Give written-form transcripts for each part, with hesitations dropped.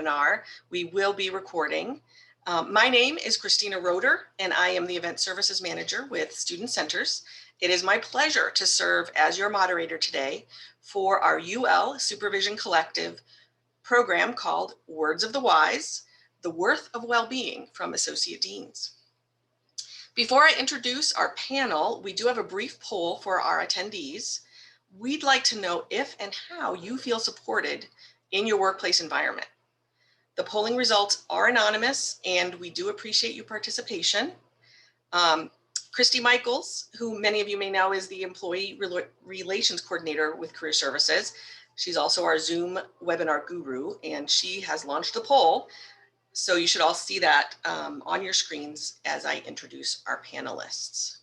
webinar we will be recording. My name is Christina Roeder, and I am the Event Services Manager with Student Centers. It is my pleasure to serve as your moderator today for our UL Supervision Collective program called Words of the Wise, The Worth of Well-Being from Associate Deans. Before I introduce our panel, we do have a brief poll for our attendees. We'd like to know if and how you feel supported in your workplace environment. The polling results are anonymous, and we do appreciate your participation. Christy Michaels, who many of you may know is the Employee Relations Coordinator with Career Services. She's also our Zoom webinar guru, and she has launched the poll. So you should all see that on your screens as I introduce our panelists.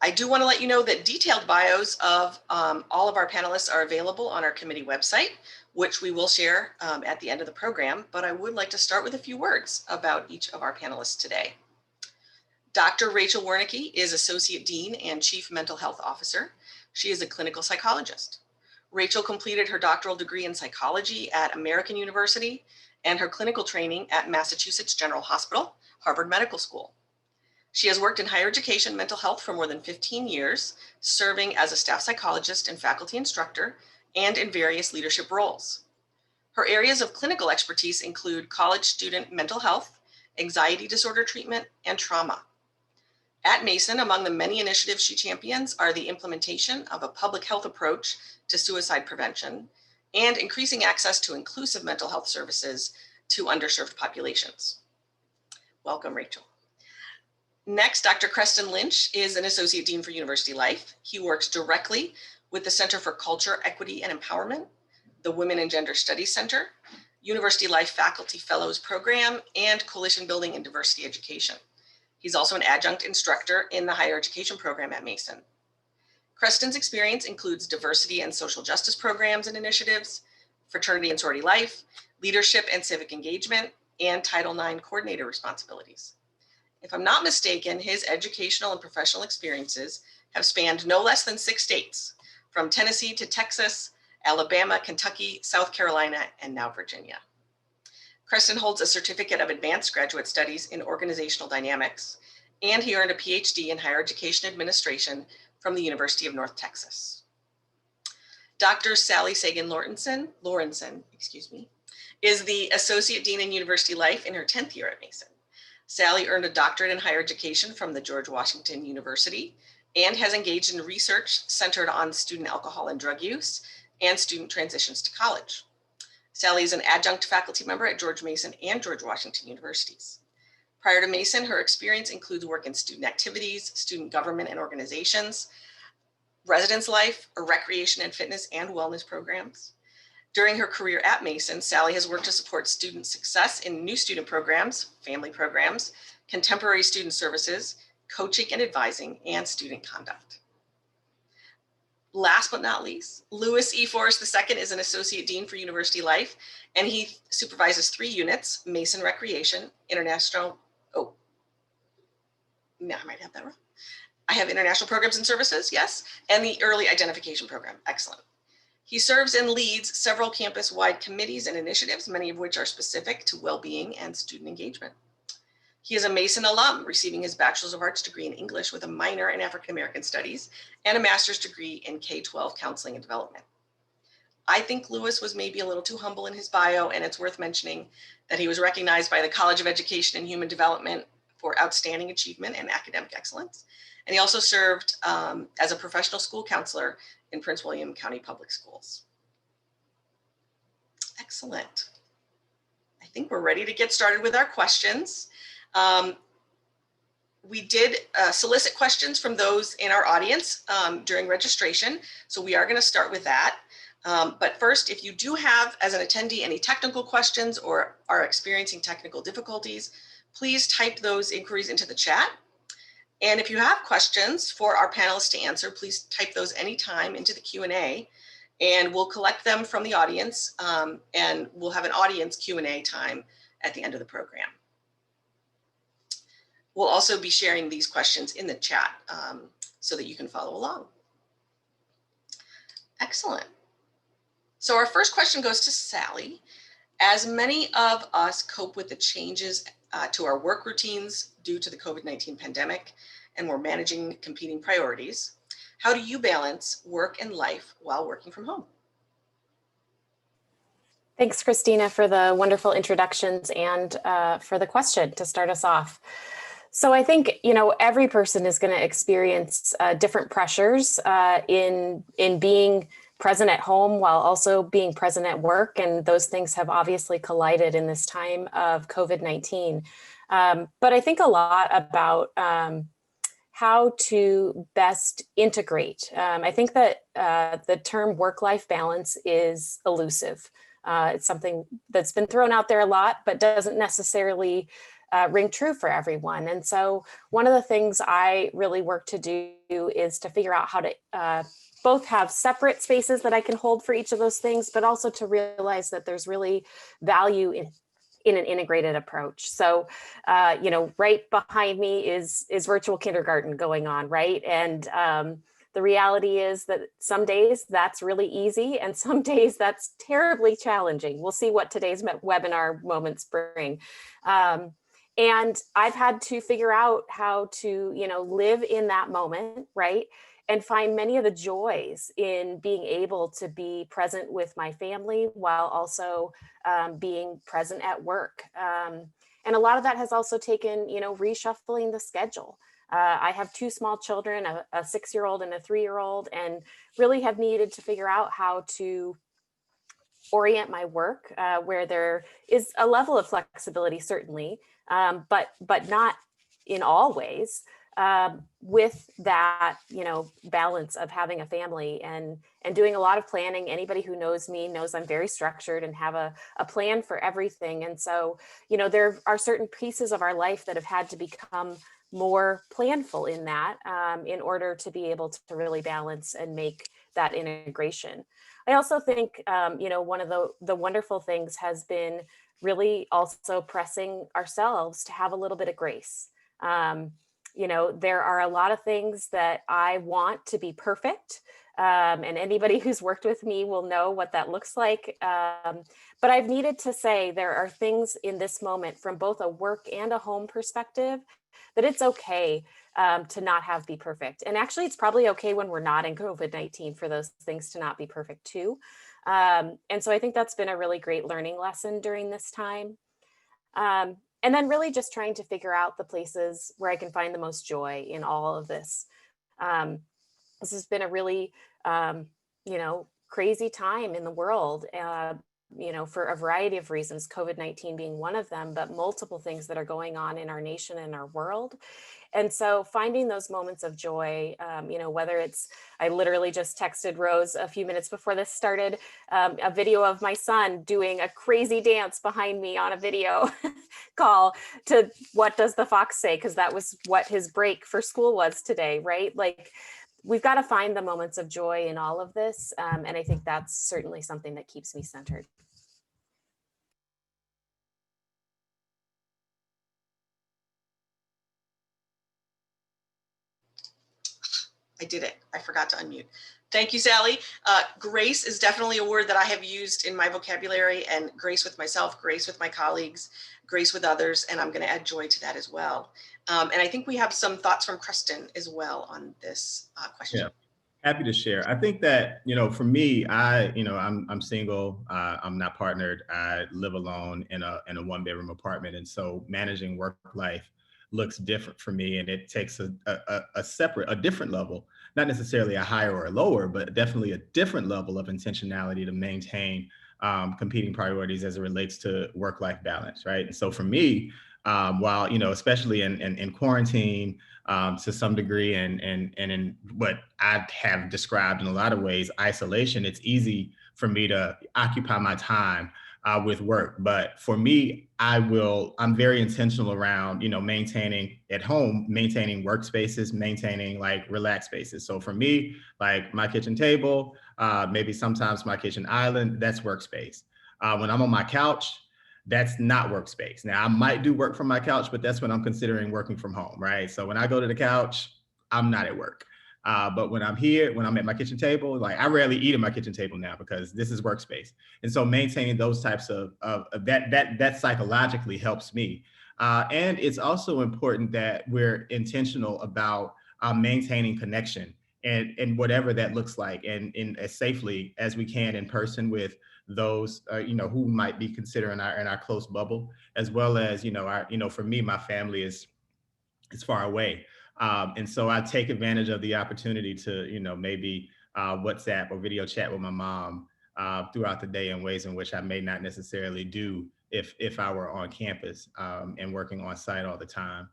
I do want to let you know that detailed bios of all of our panelists are available on our committee website, which we will share at the end of the program, but I would like to start with a few words about each of our panelists today. Dr. Rachel Wernicke is Associate Dean and Chief Mental Health Officer. She is a clinical psychologist. Rachel completed her doctoral degree in psychology at American University and her clinical training at Massachusetts General Hospital, Harvard Medical School. She has worked in higher education mental health for more than 15 years, serving as a staff psychologist and faculty instructor, and in various leadership roles. Her areas of clinical expertise include college student mental health, anxiety disorder treatment, and trauma. At Mason, among the many initiatives she champions are the implementation of a public health approach to suicide prevention and increasing access to inclusive mental health services to underserved populations. Welcome, Rachel. Next, Dr. Creston Lynch is an Associate Dean for University Life. He works directly with the Center for Culture, Equity, and Empowerment, the Women and Gender Studies Center, University Life Faculty Fellows Program, and Coalition Building and Diversity Education. He's also an adjunct instructor in the higher education program at Mason. Creston's experience includes diversity and social justice programs and initiatives, fraternity and sorority life, leadership and civic engagement, and Title IX coordinator responsibilities. If I'm not mistaken, his educational and professional experiences have spanned no less than 6 states, from Tennessee to Texas, Alabama, Kentucky, South Carolina, and now Virginia. Creston holds a certificate of advanced graduate studies in organizational dynamics, and he earned a PhD in higher education administration from the University of North Texas. Dr. Sally Sagan Lorenzen, is the Associate Dean in University Life in her 10th year at Mason. Sally earned a doctorate in higher education from the George Washington University and has engaged in research centered on student alcohol and drug use and student transitions to college. Sally is an adjunct faculty member at George Mason and George Washington Universities. Prior to Mason, her experience includes work in student activities, student government and organizations, residence life, or recreation and fitness and wellness programs. During her career at Mason, Sally has worked to support student success in new student programs, family programs, contemporary student services, coaching and advising, and student conduct. Last but not least, Louis E. Forrest II is an Associate Dean for University Life, and he supervises 3 units, Mason Recreation, International, I might have that wrong. I have International Programs and Services, yes, and the Early Identification Program, excellent. He serves and leads several campus-wide committees and initiatives, many of which are specific to well-being and student engagement. He is a Mason alum, receiving his Bachelor's of Arts degree in English with a minor in African American Studies and a master's degree in K-12 Counseling and Development. I think Louis was maybe a little too humble in his bio, and it's worth mentioning that he was recognized by the College of Education and Human Development for outstanding achievement and academic excellence. And he also served as a professional school counselor in Prince William County Public Schools. Excellent. I think we're ready to get started with our questions. We did solicit questions from those in our audience during registration, so we are going to start with that. But first, if you do have, as an attendee, any technical questions or are experiencing technical difficulties, please type those inquiries into the chat. And if you have questions for our panelists to answer, please type those anytime into the Q&A, and we'll collect them from the audience, and we'll have an audience Q&A time at the end of the program. We'll also be sharing these questions in the chat so that you can follow along. Excellent. So our first question goes to Sally. As many of us cope with the changes to our work routines due to the COVID-19 pandemic, and we're managing competing priorities, how do you balance work and life while working from home? Thanks, Christina, for the wonderful introductions and for the question to start us off. So I think, every person is going to experience different pressures in being present at home while also being present at work. And those things have obviously collided in this time of COVID-19. But I think a lot about how to best integrate. I think that the term work-life balance is elusive. It's something that's been thrown out there a lot, but doesn't necessarily ring true for everyone. And so one of the things I really work to do is to figure out how to both have separate spaces that I can hold for each of those things, but also to realize that there's really value in an integrated approach. So, right behind me is virtual kindergarten going on, right? And the reality is that some days that's really easy and some days that's terribly challenging. We'll see what today's webinar moments bring. And I've had to figure out how to, live in that moment, right? And find many of the joys in being able to be present with my family while also being present at work. And a lot of that has also taken, reshuffling the schedule. I have two small children, a 6-year-old and a 3-year-old, and really have needed to figure out how to orient my work where there is a level of flexibility, certainly, but not in all ways, with that, balance of having a family and doing a lot of planning. Anybody who knows me knows I'm very structured and have a plan for everything. And so, there are certain pieces of our life that have had to become more planful in that in order to be able to really balance and make that integration. I also think, one of the wonderful things has been really also pressing ourselves to have a little bit of grace. There are a lot of things that I want to be perfect. And anybody who's worked with me will know what that looks like. But I've needed to say there are things in this moment from both a work and a home perspective that it's okay to not have be perfect. And actually, it's probably okay when we're not in COVID-19 for those things to not be perfect too. And so I think that's been a really great learning lesson during this time. And then really just trying to figure out the places where I can find the most joy in all of this. This has been a really, crazy time in the world, for a variety of reasons, COVID-19 being one of them, but multiple things that are going on in our nation and our world. And so finding those moments of joy, whether it's, I literally just texted Rose a few minutes before this started, a video of my son doing a crazy dance behind me on a video call to What Does the Fox Say? Because that was what his break for school was today, right? Like, we've got to find the moments of joy in all of this. And I think that's certainly something that keeps me centered. I did it. I forgot to unmute. Thank you, Sally. Grace is definitely a word that I have used in my vocabulary, and grace with myself, grace with my colleagues, grace with others, and I'm going to add joy to that as well. And I think we have some thoughts from Kristen as well on this question. Yeah, happy to share. I think that, for me, I'm single. I'm not partnered. I live alone in a 1-bedroom apartment, and so managing work life looks different for me, and it takes a different level, not necessarily a higher or a lower, but definitely a different level of intentionality to maintain competing priorities as it relates to work-life balance, right? And so for me, while, especially in quarantine, to some degree, and in what I have described in a lot of ways, isolation, it's easy for me to occupy my time with work. But for me, I'm very intentional around, maintaining at home, maintaining workspaces, maintaining like relaxed spaces. So for me, like my kitchen table, maybe sometimes my kitchen island, that's workspace. When I'm on my couch, that's not workspace. Now I might do work from my couch, but that's when I'm considering working from home, right? So when I go to the couch, I'm not at work. But when I'm here, when I'm at my kitchen table, like I rarely eat at my kitchen table now because this is workspace. And so maintaining those types of that psychologically helps me. And it's also important that we're intentional about maintaining connection and whatever that looks like, and as safely as we can in person with those who might be considered in our close bubble, as well as for me, my family is far away. And so I take advantage of the opportunity to, maybe WhatsApp or video chat with my mom throughout the day in ways in which I may not necessarily do if I were on campus and working on site all the time.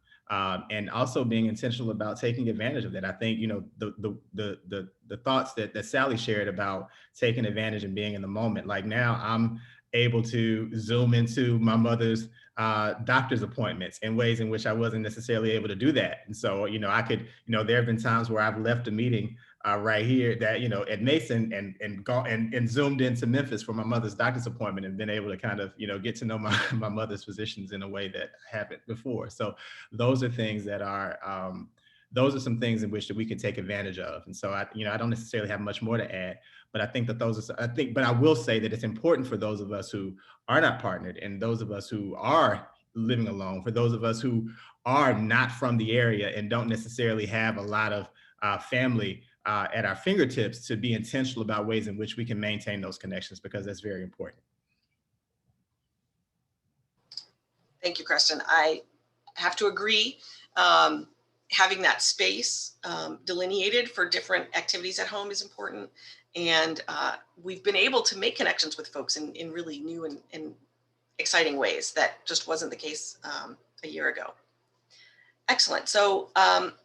And also being intentional about taking advantage of that. I think, the thoughts that Sally shared about taking advantage and being in the moment. Like now I'm able to Zoom into my mother's doctor's appointments in ways in which I wasn't necessarily able to do that. And so, I could, there have been times where I've left a meeting right here that, at Mason and zoomed into Memphis for my mother's doctor's appointment and been able to kind of, get to know my mother's physicians in a way that I haven't before. So those are things that are, those are some things in which that we can take advantage of. And so I don't necessarily have much more to add, but I think that but I will say that it's important for those of us who are not partnered and those of us who are living alone, for those of us who are not from the area and don't necessarily have a lot of family at our fingertips, to be intentional about ways in which we can maintain those connections, because that's very important. Thank you, Creston. I have to agree. Having that space delineated for different activities at home is important. And we've been able to make connections with folks in really new and exciting ways that just wasn't the case a year ago. Excellent. So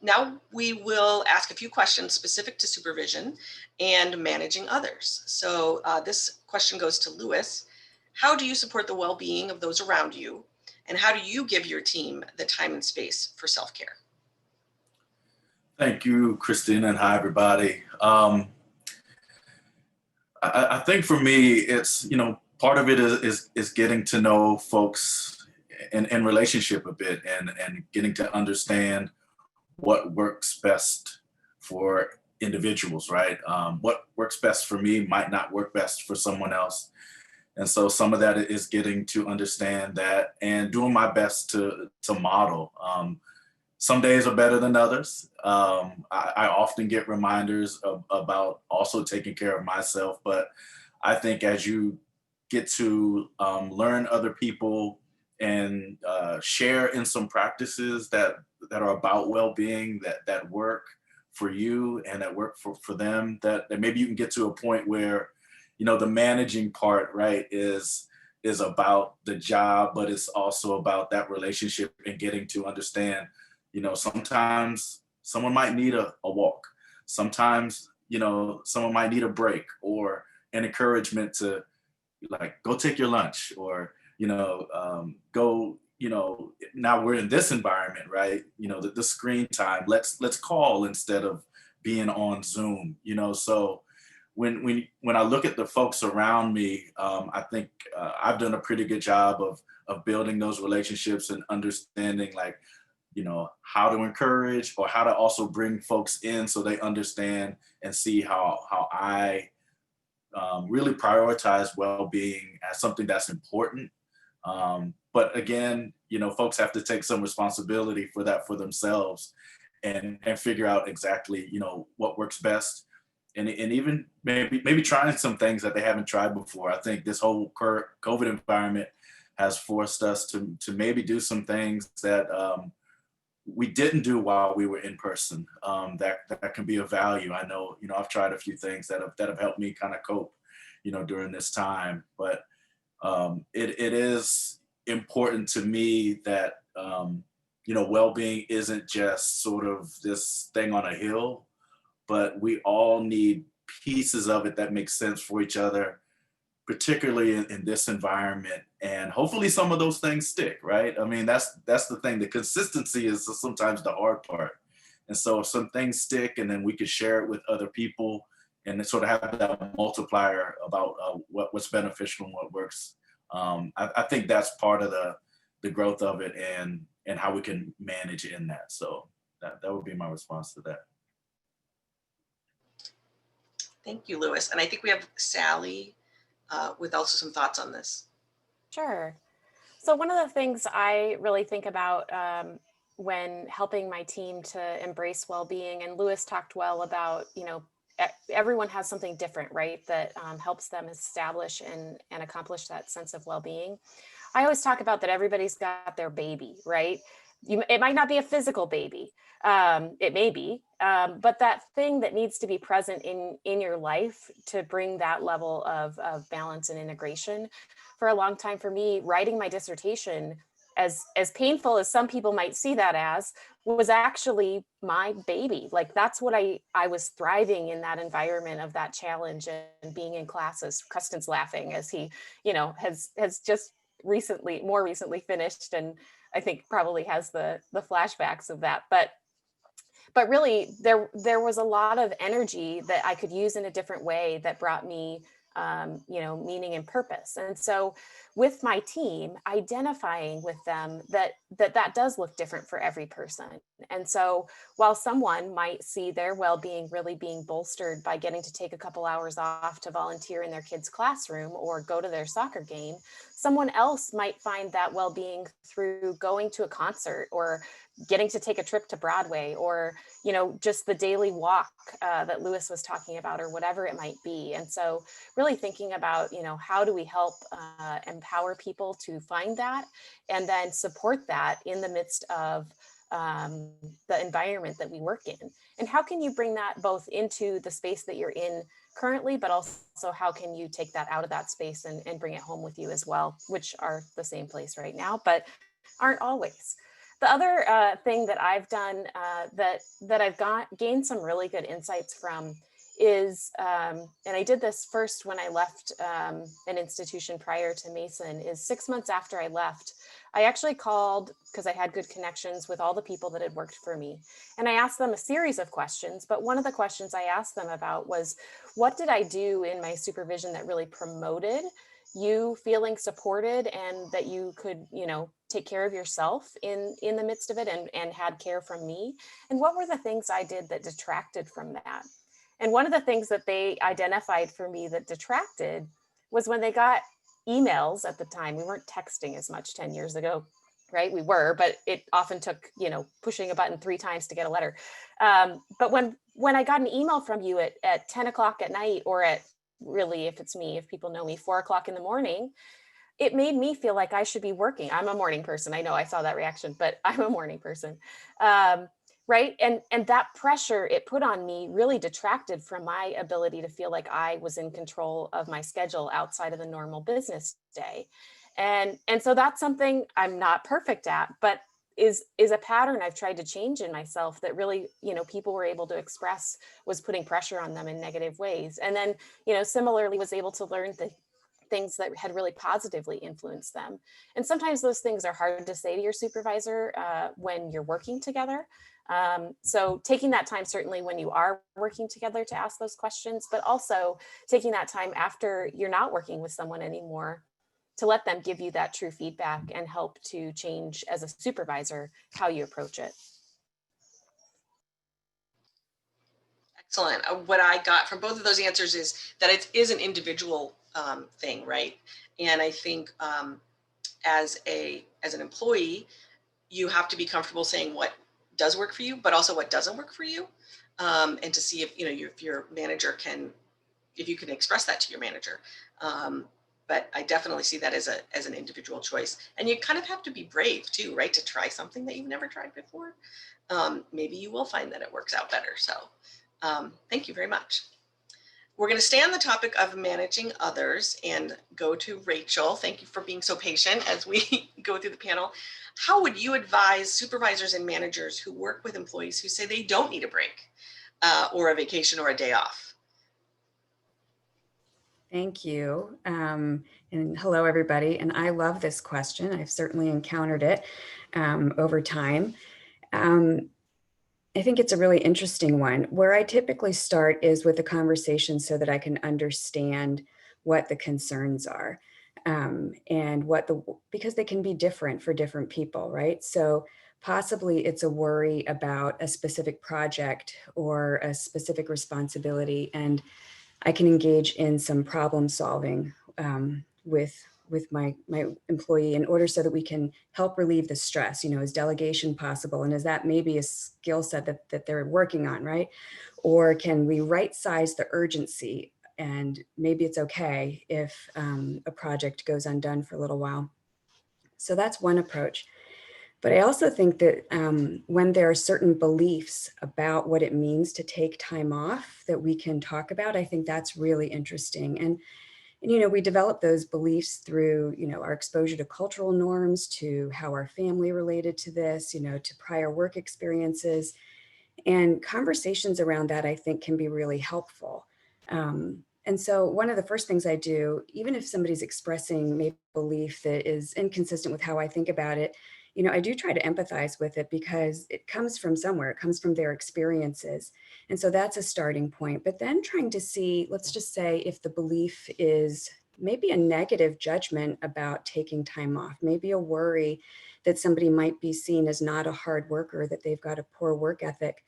now we will ask a few questions specific to supervision and managing others. So this question goes to Louis. How do you support the well-being of those around you? And how do you give your team the time and space for self-care? Thank you, Christina, and hi, everybody. I think for me, it's, part of it is getting to know folks in relationship a bit and getting to understand what works best for individuals, right? What works best for me might not work best for someone else. And so some of that is getting to understand that and doing my best to model. Some days are better than others. I often get reminders about also taking care of myself, but I think as you get to learn other people and share in some practices that are about well-being, that work for you and that work for them, that maybe you can get to a point where, the managing part, right, is about the job, but it's also about that relationship and getting to understand, sometimes someone might need a walk. Sometimes, someone might need a break or an encouragement to go take your lunch or, go, now we're in this environment, right? The screen time, let's call instead of being on Zoom, so when I look at the folks around me, I think I've done a pretty good job of building those relationships and understanding how to encourage or how to also bring folks in so they understand and see how I really prioritize well-being as something that's important. But again, folks have to take some responsibility for that for themselves and figure out exactly, what works best. And even maybe trying some things that they haven't tried before. I think this whole COVID environment has forced us to maybe do some things that we didn't do while we were in person. That can be of value. I know, I've tried a few things that have helped me kind of cope, during this time. But it is important to me that well-being isn't just sort of this thing on a hill, but we all need pieces of it that make sense for each other, particularly in this environment. And hopefully some of those things stick, right? I mean, that's the thing. The consistency is sometimes the hard part. And so if some things stick and then we could share it with other people and sort of have that multiplier about what's beneficial and what works. I think that's part of the growth of it and how we can manage in that. So that would be my response to that. Thank you, Lewis. And I think we have Sally with also some thoughts on this. Sure. So one of the things I really think about when helping my team to embrace well-being, and Lewis talked well about, everyone has something different, right? That helps them establish and accomplish that sense of well-being. I always talk about that everybody's got their baby, right? It might not be a physical baby. It may be, but that thing that needs to be present in your life to bring that level of balance and integration. For a long time for me, writing my dissertation, as painful as some people might see that as, was actually my baby. Like that's what I was thriving in, that environment of that challenge and being in classes. Preston's laughing as he, has just more recently finished, and I think probably has the flashbacks of that. But really there was a lot of energy that I could use in a different way that brought me meaning and purpose. And so with my team, identifying with them that does look different for every person. And so while someone might see their well-being really being bolstered by getting to take a couple hours off to volunteer in their kid's classroom or go to their soccer game, someone else might find that well-being through going to a concert or getting to take a trip to Broadway, or just the daily walk that Lewis was talking about, or whatever it might be. And so really thinking about how do we help empower people to find that, and then support that in the midst of the environment that we work in, and how can you bring that both into the space that you're in currently, but also how can you take that out of that space and bring it home with you as well, which are the same place right now, but aren't always. The other thing that I've done that I've gained some really good insights from is, and I did this first when I left an institution prior to Mason, is 6 months after I left, I actually called, because I had good connections with all the people that had worked for me. And I asked them a series of questions, but one of the questions I asked them about was, what did I do in my supervision that really promoted you feeling supported and that you could, take care of yourself in the midst of it and had care from me? And what were the things I did that detracted from that? And one of the things that they identified for me that detracted was when they got emails. At the time, we weren't texting as much 10 years ago, right? We were, but it often took, pushing a button 3 times to get a letter. But when I got an email from you at 10 o'clock at night, or at, really, if it's me, if people know me, 4 o'clock in the morning, it made me feel like I should be working. I'm a morning person. I know I saw that reaction, but I'm a morning person. Right. And that pressure it put on me really detracted from my ability to feel like I was in control of my schedule outside of the normal business day. And so that's something I'm not perfect at, but is a pattern I've tried to change in myself that really, people were able to express was putting pressure on them in negative ways. And then, similarly was able to learn the things that had really positively influenced them. And sometimes those things are hard to say to your supervisor when you're working together. So taking that time, certainly when you are working together, to ask those questions, but also taking that time after you're not working with someone anymore to let them give you that true feedback and help to change as a supervisor how you approach it. Excellent. What I got from both of those answers is that it is an individual thing, right? And I think as an employee, you have to be comfortable saying what does work for you, but also what doesn't work for you, and to see if your manager if you can express that to your manager. But I definitely see that as an individual choice, and you kind of have to be brave too, right? To try something that you've never tried before. Maybe you will find that it works out better. So thank you very much. We're going to stay on the topic of managing others and go to Rachel. Thank you for being so patient as we go through the panel. How would you advise supervisors and managers who work with employees who say they don't need a break or a vacation or a day off? Thank you. And hello, everybody. And I love this question. I've certainly encountered it over time. I think it's a really interesting one. Where I typically start is with a conversation so that I can understand what the concerns are and because they can be different for different people, right? So possibly it's a worry about a specific project or a specific responsibility. And I can engage in some problem solving with my employee in order so that we can help relieve the stress. You know, is delegation possible? And is that maybe a skill set that they're working on, right? Or can we right size the urgency? And maybe it's okay if a project goes undone for a little while. So that's one approach. But I also think that when there are certain beliefs about what it means to take time off that we can talk about, I think that's really interesting. And you know, we develop those beliefs through, you know, our exposure to cultural norms, to how our family related to this, you know, to prior work experiences. And conversations around that, I think, can be really helpful. And so one of the first things I do, even if somebody's expressing maybe a belief that is inconsistent with how I think about it, you know, I do try to empathize with it because it comes from somewhere, it comes from their experiences. And so that's a starting point. But then trying to see, let's just say if the belief is maybe a negative judgment about taking time off, maybe a worry that somebody might be seen as not a hard worker, that they've got a poor work ethic,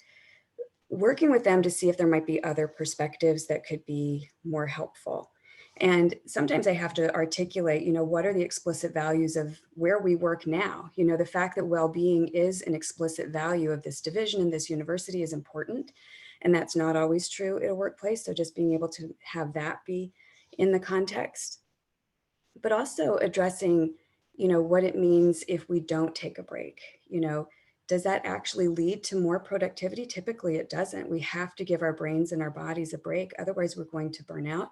working with them to see if there might be other perspectives that could be more helpful. And sometimes I have to articulate, you know, what are the explicit values of where we work now? You know, the fact that well-being is an explicit value of this division and this university is important. And that's not always true at a workplace. So just being able to have that be in the context, but also addressing, you know, what it means if we don't take a break. You know, does that actually lead to more productivity? Typically it doesn't. We have to give our brains and our bodies a break. Otherwise we're going to burn out.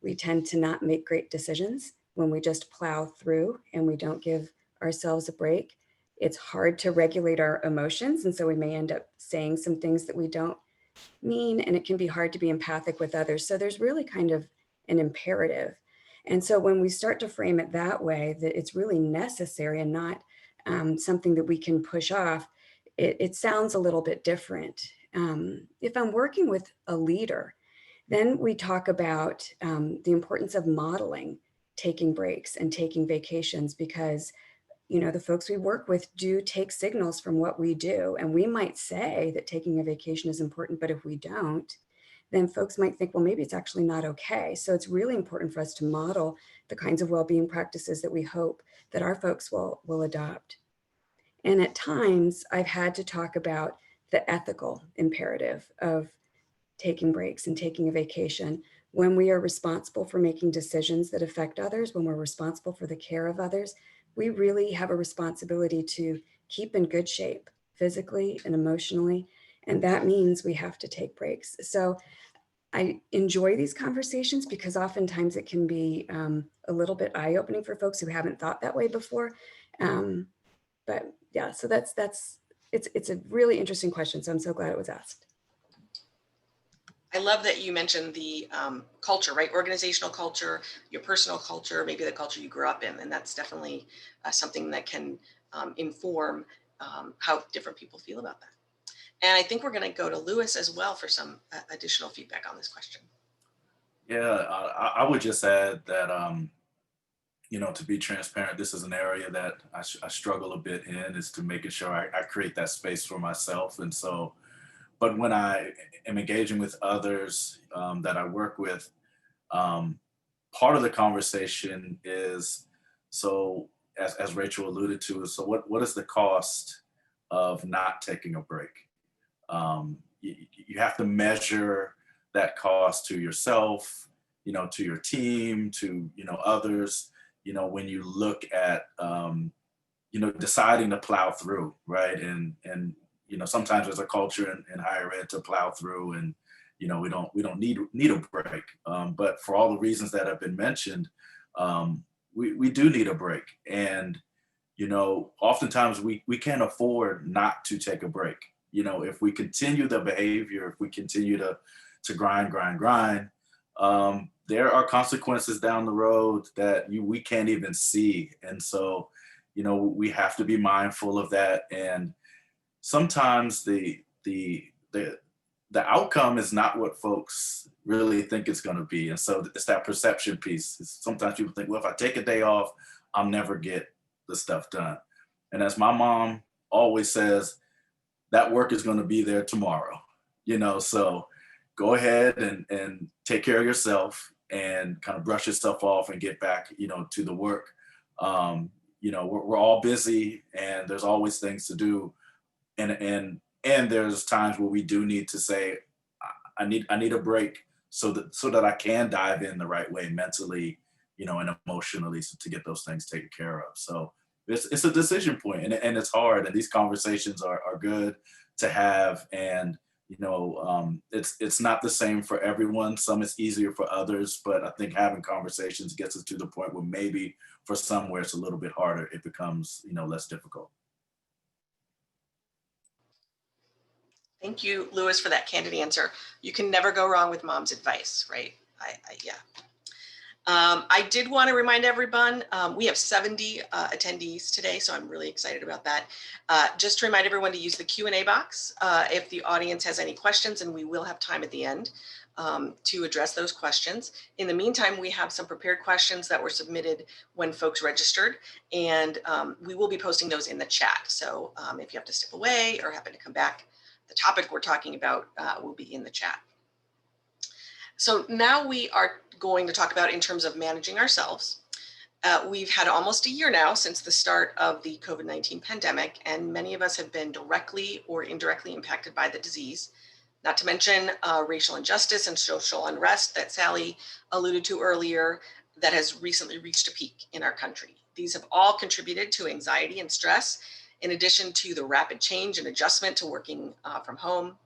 We tend to not make great decisions when we just plow through and we don't give ourselves a break. It's hard to regulate our emotions. And so we may end up saying some things that we don't mean, and it can be hard to be empathic with others. So there's really kind of an imperative. And so when we start to frame it that way, that it's really necessary and not something that we can push off, it sounds a little bit different. If I'm working with a leader, then we talk about the importance of modeling taking breaks and taking vacations, because you know, the folks we work with do take signals from what we do. And we might say that taking a vacation is important, but if we don't, then folks might think, well, maybe it's actually not okay. So it's really important for us to model the kinds of well-being practices that we hope that our folks will adopt. And at times I've had to talk about the ethical imperative of taking breaks and taking a vacation when we are responsible for making decisions that affect others, when we're responsible for the care of others. We really have a responsibility to keep in good shape physically and emotionally. And that means we have to take breaks. So I enjoy these conversations because oftentimes it can be a little bit eye-opening for folks who haven't thought that way before. But yeah, so it's a really interesting question. So I'm so glad it was asked. I love that you mentioned the culture, right? Organizational culture, your personal culture, maybe the culture you grew up in. And that's definitely something that can inform how different people feel about that. And I think we're going to go to Lewis as well for some additional feedback on this question. Yeah, I would just add that, you know, to be transparent, this is an area that I struggle a bit in, is to making sure I create that space for myself. And so, but when I am engaging with others that I work with, part of the conversation is, so as Rachel alluded to, so what is the cost of not taking a break? You have to measure that cost to yourself, you know, to your team, to, you know, others, you know, when you look at, you know, deciding to plow through, right? And, you know, sometimes there's a culture in higher ed to plow through, and, you know, we don't need a break. But for all the reasons that have been mentioned, we do need a break. And, you know, oftentimes we can't afford not to take a break. You know, if we continue the behavior, if we continue to grind, there are consequences down the road that we can't even see. And so, you know, we have to be mindful of that. And sometimes the outcome is not what folks really think it's going to be. And so it's that perception piece. Sometimes people think, well, if I take a day off, I'll never get the stuff done. And as my mom always says, that work is going to be there tomorrow, you know, so go ahead and take care of yourself and kind of brush yourself off and get back, to the work. We're all busy and there's always things to do. And there's times where we do need to say, I need a break so that I can dive in the right way mentally, and emotionally to get those things taken care of. So it's a decision point, and it's hard. And these conversations are good to have. And it's not the same for everyone. Some it's easier for others, but I think having conversations gets us to the point where maybe for some where it's a little bit harder, it becomes less difficult. Thank you, Lewis, for that candid answer. You can never go wrong with mom's advice, right? Yeah. I did want to remind everyone, we have 70 attendees today, so I'm really excited about that. Just to remind everyone to use the Q&A box if the audience has any questions, and we will have time at the end to address those questions. In the meantime, we have some prepared questions that were submitted when folks registered, and we will be posting those in the chat. So if you have to step away or happen to come back, the topic we're talking about will be in the chat. So now we are going to talk about in terms of managing ourselves. We've had almost a year now since the start of the COVID-19 pandemic, and many of us have been directly or indirectly impacted by the disease, not to mention racial injustice and social unrest that Sally alluded to earlier that has recently reached a peak in our country. These have all contributed to anxiety and stress, in addition to the rapid change and adjustment to working from home.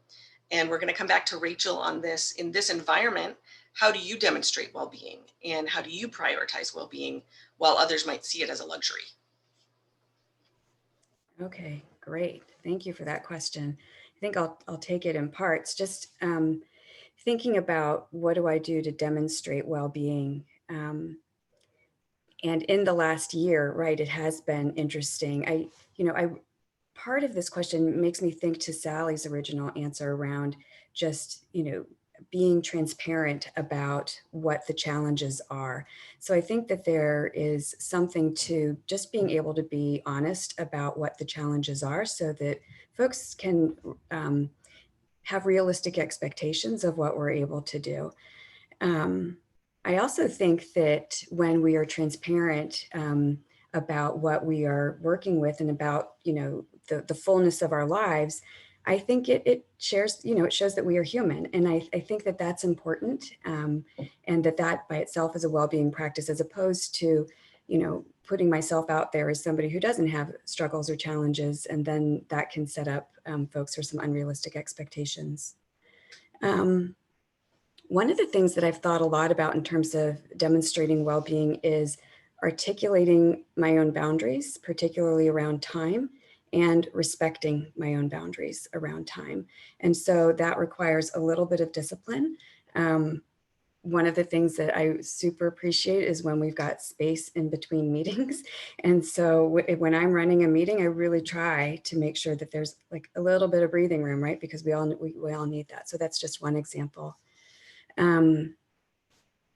And we're going to come back to Rachel on this. In this environment, how do you demonstrate well-being, and how do you prioritize well-being while others might see it as a luxury? Okay, great. Thank you for that question. I think I'll take it in parts. Just thinking about what do I do to demonstrate well-being. And in the last year, right, it has been interesting. Part of this question makes me think to Sally's original answer around just, being transparent about what the challenges are. So I think that there is something to just being able to be honest about what the challenges are so that folks can have realistic expectations of what we're able to do. I also think that when we are transparent about what we are working with and about, the fullness of our lives, I think it shares, it shows that we are human. And I think that that's important, and that by itself is a well-being practice, as opposed to, putting myself out there as somebody who doesn't have struggles or challenges. And then that can set up folks for some unrealistic expectations. One of the things that I've thought a lot about in terms of demonstrating well-being is articulating my own boundaries, particularly around time, and respecting my own boundaries around time. And so that requires a little bit of discipline. One of the things that I super appreciate is when we've got space in between meetings. And so when I'm running a meeting, I really try to make sure that there's like a little bit of breathing room, right? Because we all need that. So that's just one example. And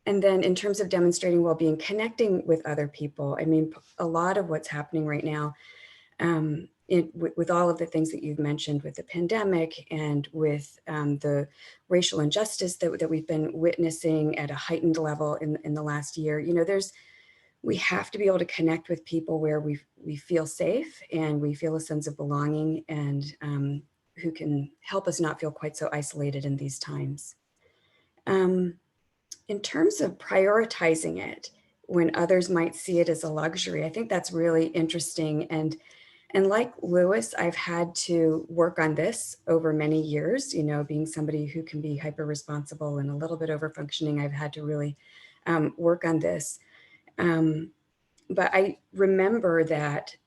then in terms of demonstrating well-being, connecting with other people. I mean, a lot of what's happening right now, with all of the things that you've mentioned with the pandemic and with the racial injustice that we've been witnessing at a heightened level in the last year, we have to be able to connect with people where we feel safe and we feel a sense of belonging, and who can help us not feel quite so isolated in these times. In terms of prioritizing it when others might see it as a luxury, I think that's really interesting. And like Lewis, I've had to work on this over many years, being somebody who can be hyper responsible and a little bit over functioning. I've had to really work on this. But I remember that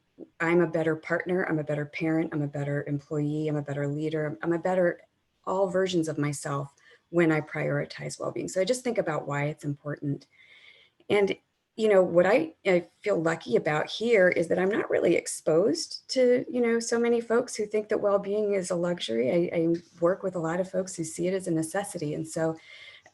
I'm a better partner, I'm a better parent, I'm a better employee, I'm a better leader, I'm a better all versions of myself when I prioritize well-being. So I just think about why it's important. And what I feel lucky about here is that I'm not really exposed to, so many folks who think that well-being is a luxury. I work with a lot of folks who see it as a necessity. And so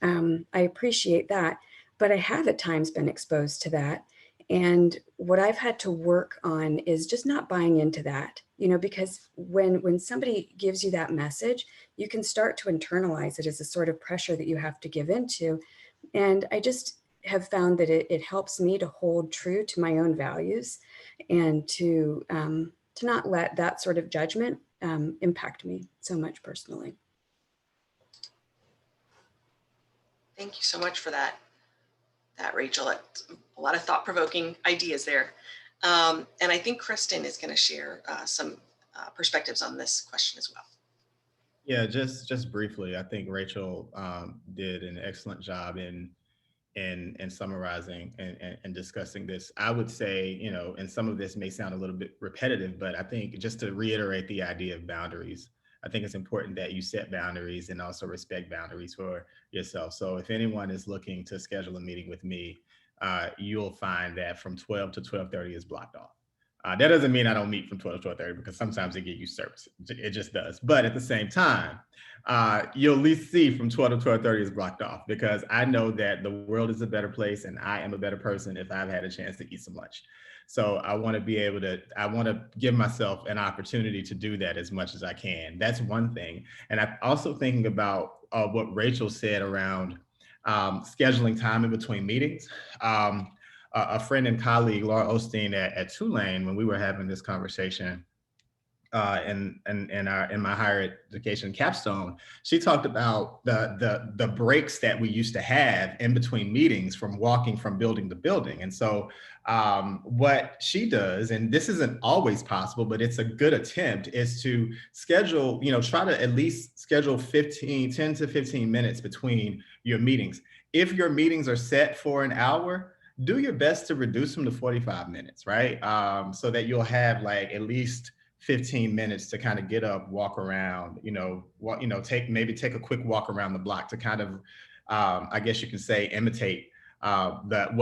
I appreciate that, but I have at times been exposed to that. And what I've had to work on is just not buying into that you know, because when somebody gives you that message, you can start to internalize it as a sort of pressure that you have to give into. And I just have found that it helps me to hold true to my own values and to not let that sort of judgment impact me so much personally. Thank you so much for that, Rachel. That's a lot of thought-provoking ideas there. And I think Kristen is going to share some perspectives on this question as well. Yeah, just briefly, I think Rachel did an excellent job in summarizing and discussing this. I would say, you know, and some of this may sound a little bit repetitive, but I think just to reiterate the idea of boundaries, I think it's important that you set boundaries and also respect boundaries for yourself. So if anyone is looking to schedule a meeting with me, you'll find that from 12 to 12:30 is blocked off. That doesn't mean I don't meet from 12 to 12:30 because sometimes they get usurped. It just does. But at the same time, you'll at least see from 12 to 12:30 is blocked off because I know that the world is a better place and I am a better person if I've had a chance to eat some lunch. So I want to give myself an opportunity to do that as much as I can. That's one thing. And I'm also thinking about what Rachel said around scheduling time in between meetings. A friend and colleague, Laura Osteen at Tulane, when we were having this conversation in my higher education capstone, she talked about the breaks that we used to have in between meetings from walking from building to building. And so what she does, and this isn't always possible, but it's a good attempt, is to schedule, you know, try to at least schedule 10 to 15 minutes between your meetings. If your meetings are set for an hour, do your best to reduce them to 45 minutes, right? So that you'll have like at least 15 minutes to kind of get up, walk around, take a quick walk around the block to kind of, I guess you can say, imitate that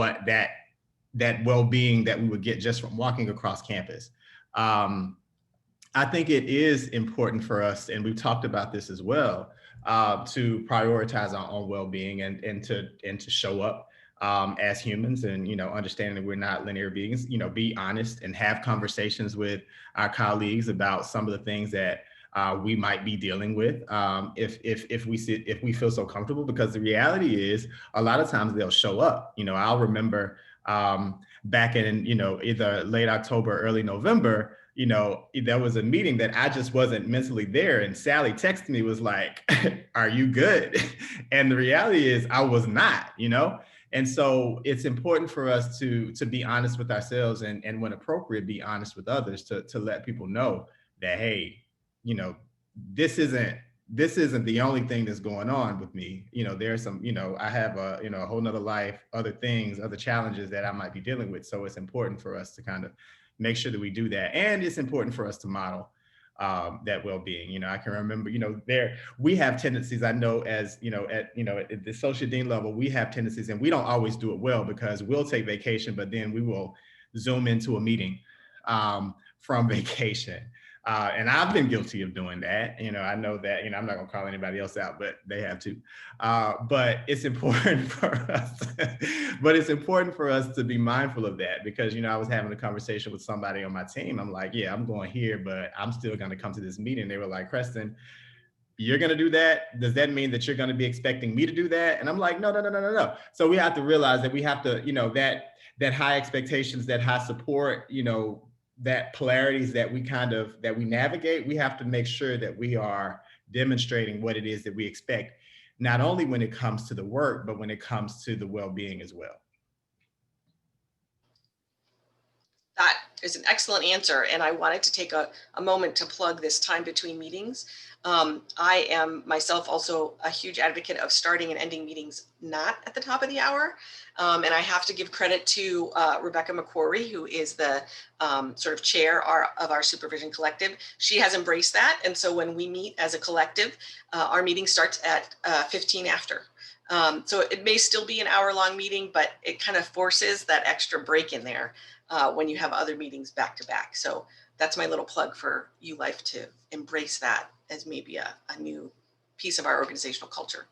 well-being that we would get just from walking across campus. I think it is important for us, and we've talked about this as well, to prioritize our own well-being and to show up as humans, and understanding that we're not linear beings. Be honest and have conversations with our colleagues about some of the things that we might be dealing with, if we feel so comfortable, because the reality is a lot of times they'll show up. I'll remember back in either late October, early November, there was a meeting that I just wasn't mentally there, and Sally texted me, was like, "Are you good?" And the reality is I was not. And so it's important for us to be honest with ourselves, and when appropriate, be honest with others, to let people know that, hey, this isn't the only thing that's going on with me. There's some, I have a whole nother life, other things, other challenges that I might be dealing with. So it's important for us to kind of make sure that we do that. And it's important for us to model that well-being. I can remember, we have tendencies, I know, as at the associate dean level, we have tendencies, and we don't always do it well, because we'll take vacation, but then we will Zoom into a meeting from vacation. And I've been guilty of doing that. I know that, I'm not gonna call anybody else out, but they have to. But it's important for us, to be mindful of that, because, I was having a conversation with somebody on my team. I'm like, yeah, I'm going here, but I'm still gonna come to this meeting. They were like, Preston, you're gonna do that? Does that mean that you're gonna be expecting me to do that? And I'm like, no. So we have to realize that we have to, that high expectations, that high support, that polarities that we navigate, we have to make sure that we are demonstrating what it is that we expect, not only when it comes to the work, but when it comes to the well-being as well. That is an excellent answer. And I wanted to take a moment to plug this time between meetings. I am myself also a huge advocate of starting and ending meetings not at the top of the hour. And I have to give credit to Rebecca McQuarrie, who is the sort of chair of our supervision collective. She has embraced that. And so when we meet as a collective, our meeting starts at 15 after. So it may still be an hour-long meeting, but it kind of forces that extra break in there when you have other meetings back to back. So that's my little plug for ULife, to embrace that as maybe a new piece of our organizational culture.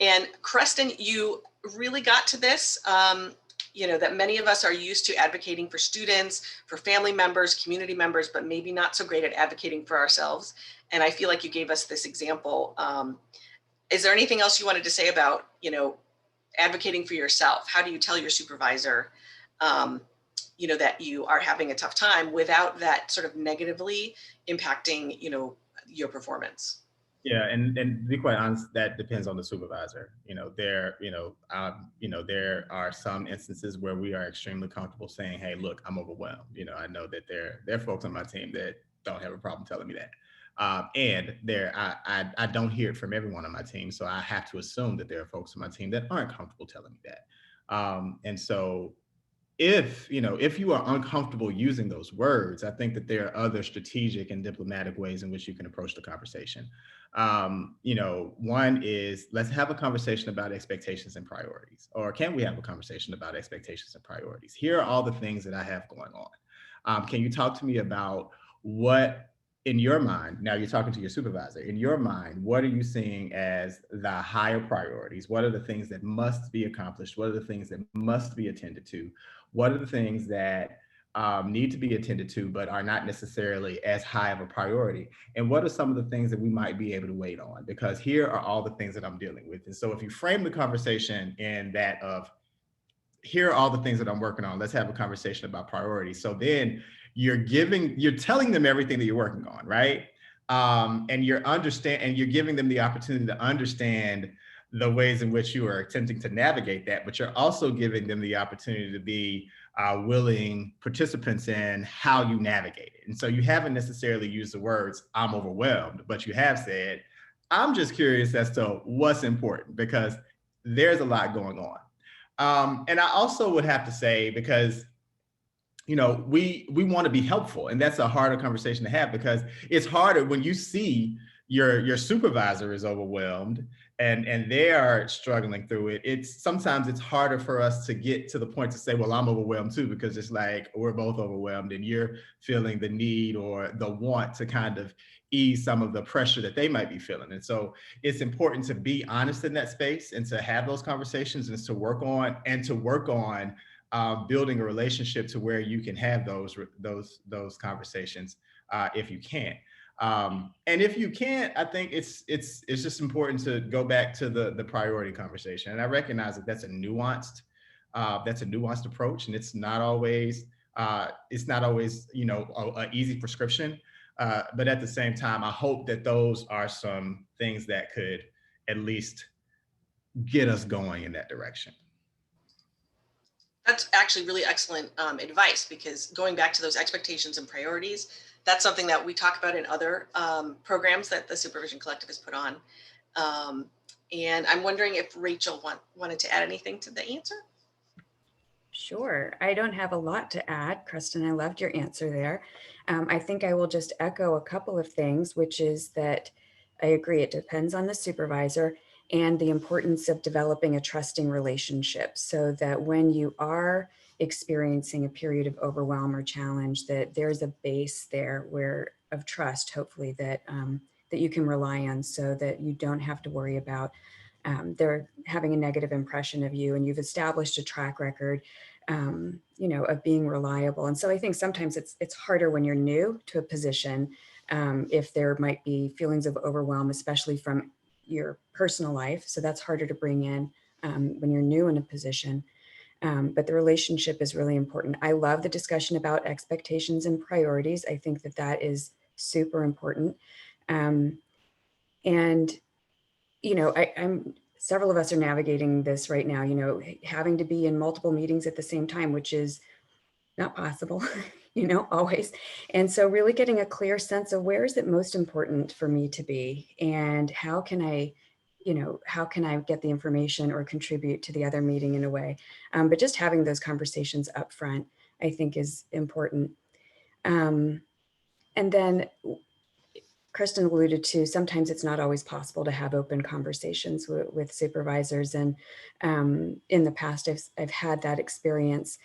And Creston, you really got to this that many of us are used to advocating for students, for family members, community members, but maybe not so great at advocating for ourselves. And I feel like you gave us this example. Is there anything else you wanted to say about, advocating for yourself? How do you tell your supervisor, that you are having a tough time without that sort of negatively impacting, your performance? Yeah, and to be quite honest, that depends on the supervisor. There are some instances where we are extremely comfortable saying, "Hey, look, I'm overwhelmed." I know that there are folks on my team that don't have a problem telling me that, and I don't hear it from everyone on my team, so I have to assume that there are folks on my team that aren't comfortable telling me that, and so if you are uncomfortable using those words, I think that there are other strategic and diplomatic ways in which you can approach the conversation. One is, let's have a conversation about expectations and priorities, or can we have a conversation about expectations and priorities? Here are all the things that I have going on. Can you talk to me about what, in your mind, now you're talking to your supervisor, in your mind, what are you seeing as the higher priorities? What are the things that must be accomplished? What are the things that must be attended to? What are the things that need to be attended to, but are not necessarily as high of a priority? And what are some of the things that we might be able to wait on? Because here are all the things that I'm dealing with. And so if you frame the conversation in that of, here are all the things that I'm working on, let's have a conversation about priorities. So then you're telling them everything that you're working on, right? And you're giving them the opportunity to understand the ways in which you are attempting to navigate that, but you're also giving them the opportunity to be willing participants in how you navigate it. And so you haven't necessarily used the words, "I'm overwhelmed," but you have said, "I'm just curious as to what's important," because there's a lot going on. And I also would have to say, because we want to be helpful, and that's a harder conversation to have, because it's harder when you see your supervisor is overwhelmed and they are struggling through it. Sometimes it's harder for us to get to the point to say, well, I'm overwhelmed too, because it's like we're both overwhelmed and you're feeling the need or the want to kind of ease some of the pressure that they might be feeling. And so it's important to be honest in that space and to have those conversations and to work on building a relationship to where you can have those conversations if you can. And if you can't, I think it's just important to go back to the priority conversation. And I recognize that that's a nuanced approach, and it's not always an easy prescription. But at the same time, I hope that those are some things that could at least get us going in that direction. That's actually really excellent advice, because going back to those expectations and priorities, that's something that we talk about in other programs that the Supervision Collective has put on. And I'm wondering if Rachel wanted to add anything to the answer? Sure. I don't have a lot to add, Kristen. I loved your answer there. I think I will just echo a couple of things, which is that I agree, it depends on the supervisor, and the importance of developing a trusting relationship, so that when you are experiencing a period of overwhelm or challenge, that there's a base there of trust, hopefully, that you can rely on, so that you don't have to worry about they're having a negative impression of you, and you've established a track record of being reliable. And so I think sometimes it's harder when you're new to a position, if there might be feelings of overwhelm, especially from your personal life. So that's harder to bring in when you're new in a position. But the relationship is really important. I love the discussion about expectations and priorities. I think that is super important. Several of us are navigating this right now, having to be in multiple meetings at the same time, which is not possible, always. And so really getting a clear sense of where is it most important for me to be, and how can I get the information or contribute to the other meeting in a way. But just having those conversations up front, I think, is important. And then Kristen alluded to, sometimes it's not always possible to have open conversations with supervisors. And in the past, I've had that experience.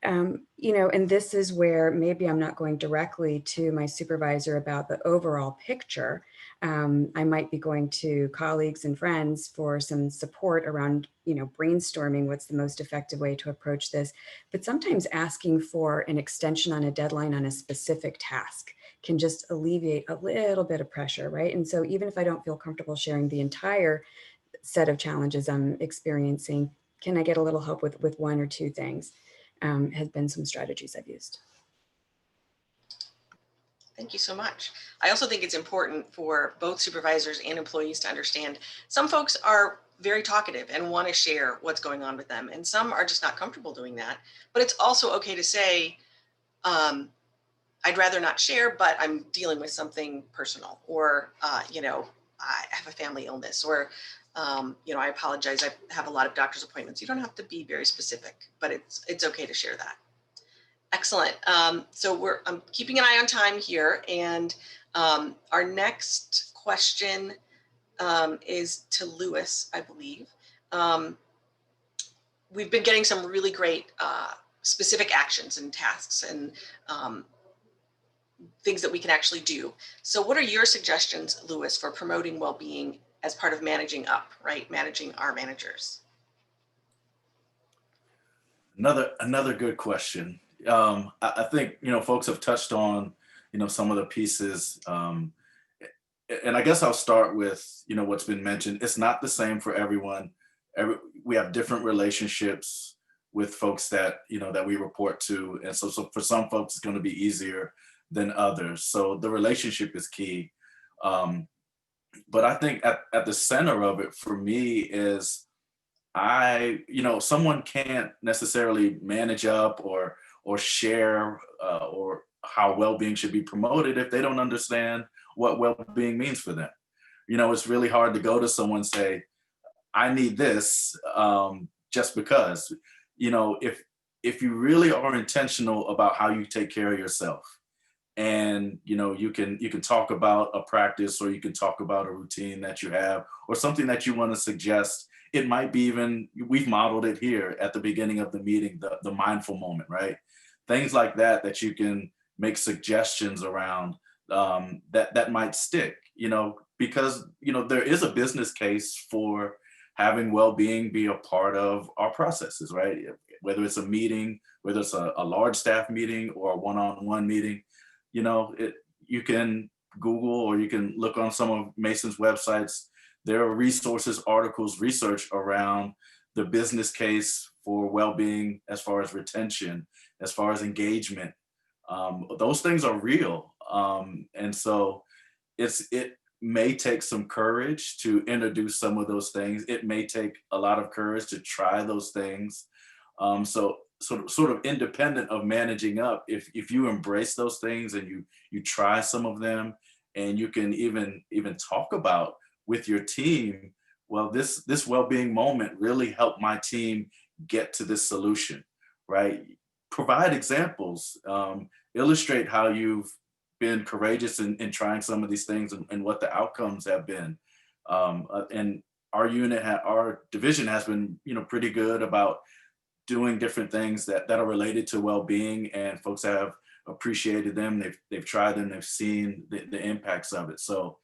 You know, and this is where maybe I'm not going directly to my supervisor about the overall picture. I might be going to colleagues and friends for some support around, you know, brainstorming what's the most effective way to approach this. But sometimes asking for an extension on a deadline on a specific task can just alleviate a little bit of pressure, right? And so even if I don't feel comfortable sharing the entire set of challenges I'm experiencing, can I get a little help with one or two things? Has been some strategies I've used. Thank you so much. I also think it's important for both supervisors and employees to understand some folks are very talkative and want to share what's going on with them, and some are just not comfortable doing that. But it's also okay to say, I'd rather not share, but I'm dealing with something personal, or, you know, I have a family illness, or, you know, I apologize, I have a lot of doctor's appointments. You don't have to be very specific, but it's okay to share that. Excellent. So I'm keeping an eye on time here, and our next question is to Lewis, I believe. We've been getting some really great specific actions and tasks and things that we can actually do. So what are your suggestions, Lewis, for promoting well-being as part of managing up, right? Managing our managers. Another good question. I think, you know, folks have touched on, you know, some of the pieces. And I guess I'll start with, you know, what's been mentioned. It's not the same for everyone. We have different relationships with folks that, you know, that we report to. And so for some folks, it's going to be easier than others. So the relationship is key. But I think at the center of it for me is you know, someone can't necessarily manage up or share or how well-being should be promoted if they don't understand what well-being means for them. You know, it's really hard to go to someone and say, I need this just because. You know, if you really are intentional about how you take care of yourself, and you know, you can talk about a practice, or you can talk about a routine that you have, or something that you want to suggest. It might be even, we've modeled it here at the beginning of the meeting, the mindful moment, right? Things like that you can make suggestions around, that might stick, you know, because, you know, there is a business case for having well-being be a part of our processes, right? Whether it's a meeting, whether it's a large staff meeting or a one-on-one meeting, you know, you can Google, or you can look on some of Mason's websites. There are resources, articles, research around the business case for well-being, as far as retention, as far as engagement. Those things are real. And so it may take some courage to introduce some of those things. It may take a lot of courage to try those things. So sort of independent of managing up, if you embrace those things and you try some of them, and you can even talk about with your team, well, this well-being moment really helped my team get to this solution, right? Provide examples, illustrate how you've been courageous in trying some of these things, and what the outcomes have been. And our division has been, you know, pretty good about doing different things that are related to well-being, and folks have appreciated them. They've tried them, they've seen the impacts of it. So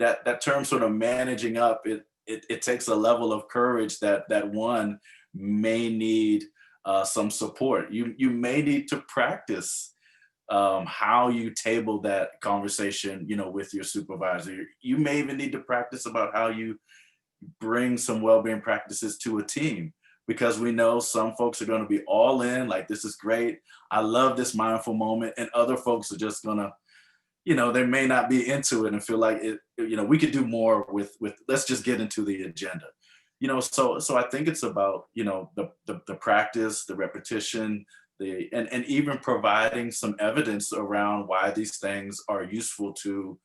that term, sort of managing up, it takes a level of courage that one may need some support. You may need to practice how you table that conversation, you know, with your supervisor. You may even need to practice about how you bring some well-being practices to a team, because we know some folks are going to be all in, like, this is great, I love this mindful moment, and other folks are just going to, you know, they may not be into it and feel like it, you know, we could do more with let's just get into the agenda, you know. So I think it's about, you know, the practice, the repetition, and even providing some evidence around why these things are useful to,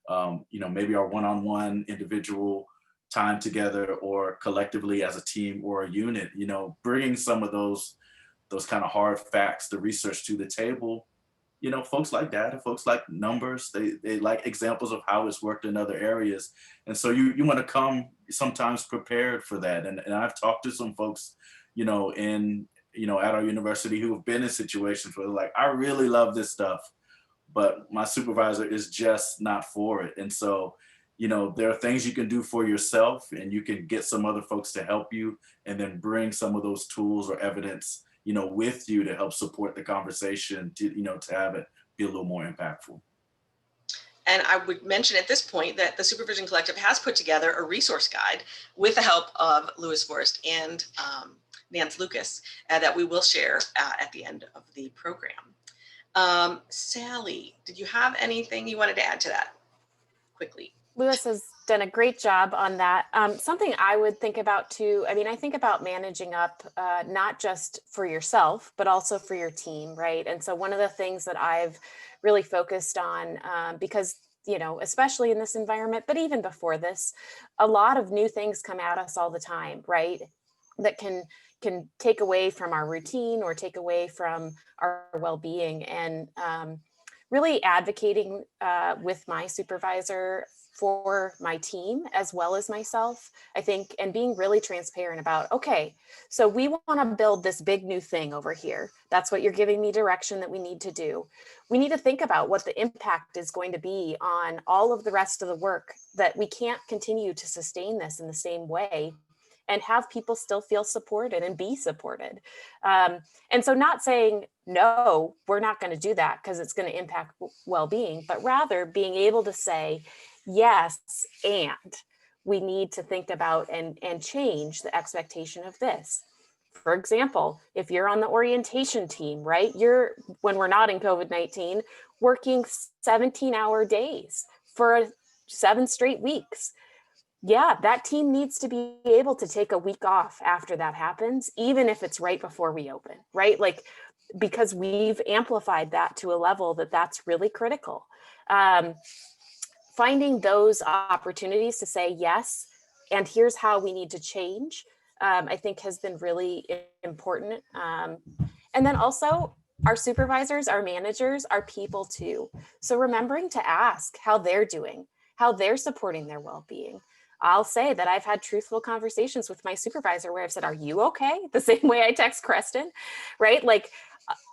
you know, maybe our one-on-one individual time together, or collectively as a team or a unit. You know, bringing some of those kind of hard facts, the research to the table. You know, folks like data, folks like numbers, they like examples of how it's worked in other areas. And so you want to come sometimes prepared for that. And I've talked to some folks, you know, in at our university who have been in situations where they're like, I really love this stuff, but my supervisor is just not for it. And so, there are things you can do for yourself, and you can get some other folks to help you, and then bring some of those tools or evidence, with you to help support the conversation to have it be a little more impactful. And I would mention at this point that the Supervision Collective has put together a resource guide with the help of Lewis Forrest and Nance Lucas that we will share at the end of the program. Sally, did you have anything you wanted to add to that quickly? Lewis has done a great job on that. Something I would think about too, I think about managing up, not just for yourself, but also for your team, right? And so one of the things that I've really focused on, because, especially in this environment, but even before this, a lot of new things come at us all the time, right? That can take away from our routine or take away from our well-being. And really advocating with my supervisor for my team as well as myself, I think, and being really transparent about, okay, so we want to build this big new thing over here. That's what you're giving me direction that we need to do. We need to think about what the impact is going to be on all of the rest of the work, that we can't continue to sustain this in the same way and have people still feel supported and be supported. And so not saying, no, we're not going to do that because it's going to impact well-being, but rather being able to say, yes, and we need to think about and change the expectation of this. For example, if you're on the orientation team, right, when we're not in COVID-19, working 17-hour days for 7 straight weeks. Yeah, that team needs to be able to take a week off after that happens, even if it's right before we open, right? Like, because we've amplified that to a level that's really critical. Finding those opportunities to say yes, and here's how we need to change, I think has been really important. And then also our supervisors, our managers, are people too. So remembering to ask how they're doing, how they're supporting their well-being. I'll say that I've had truthful conversations with my supervisor where I've said, are you okay? The same way I text Creston, right? Like,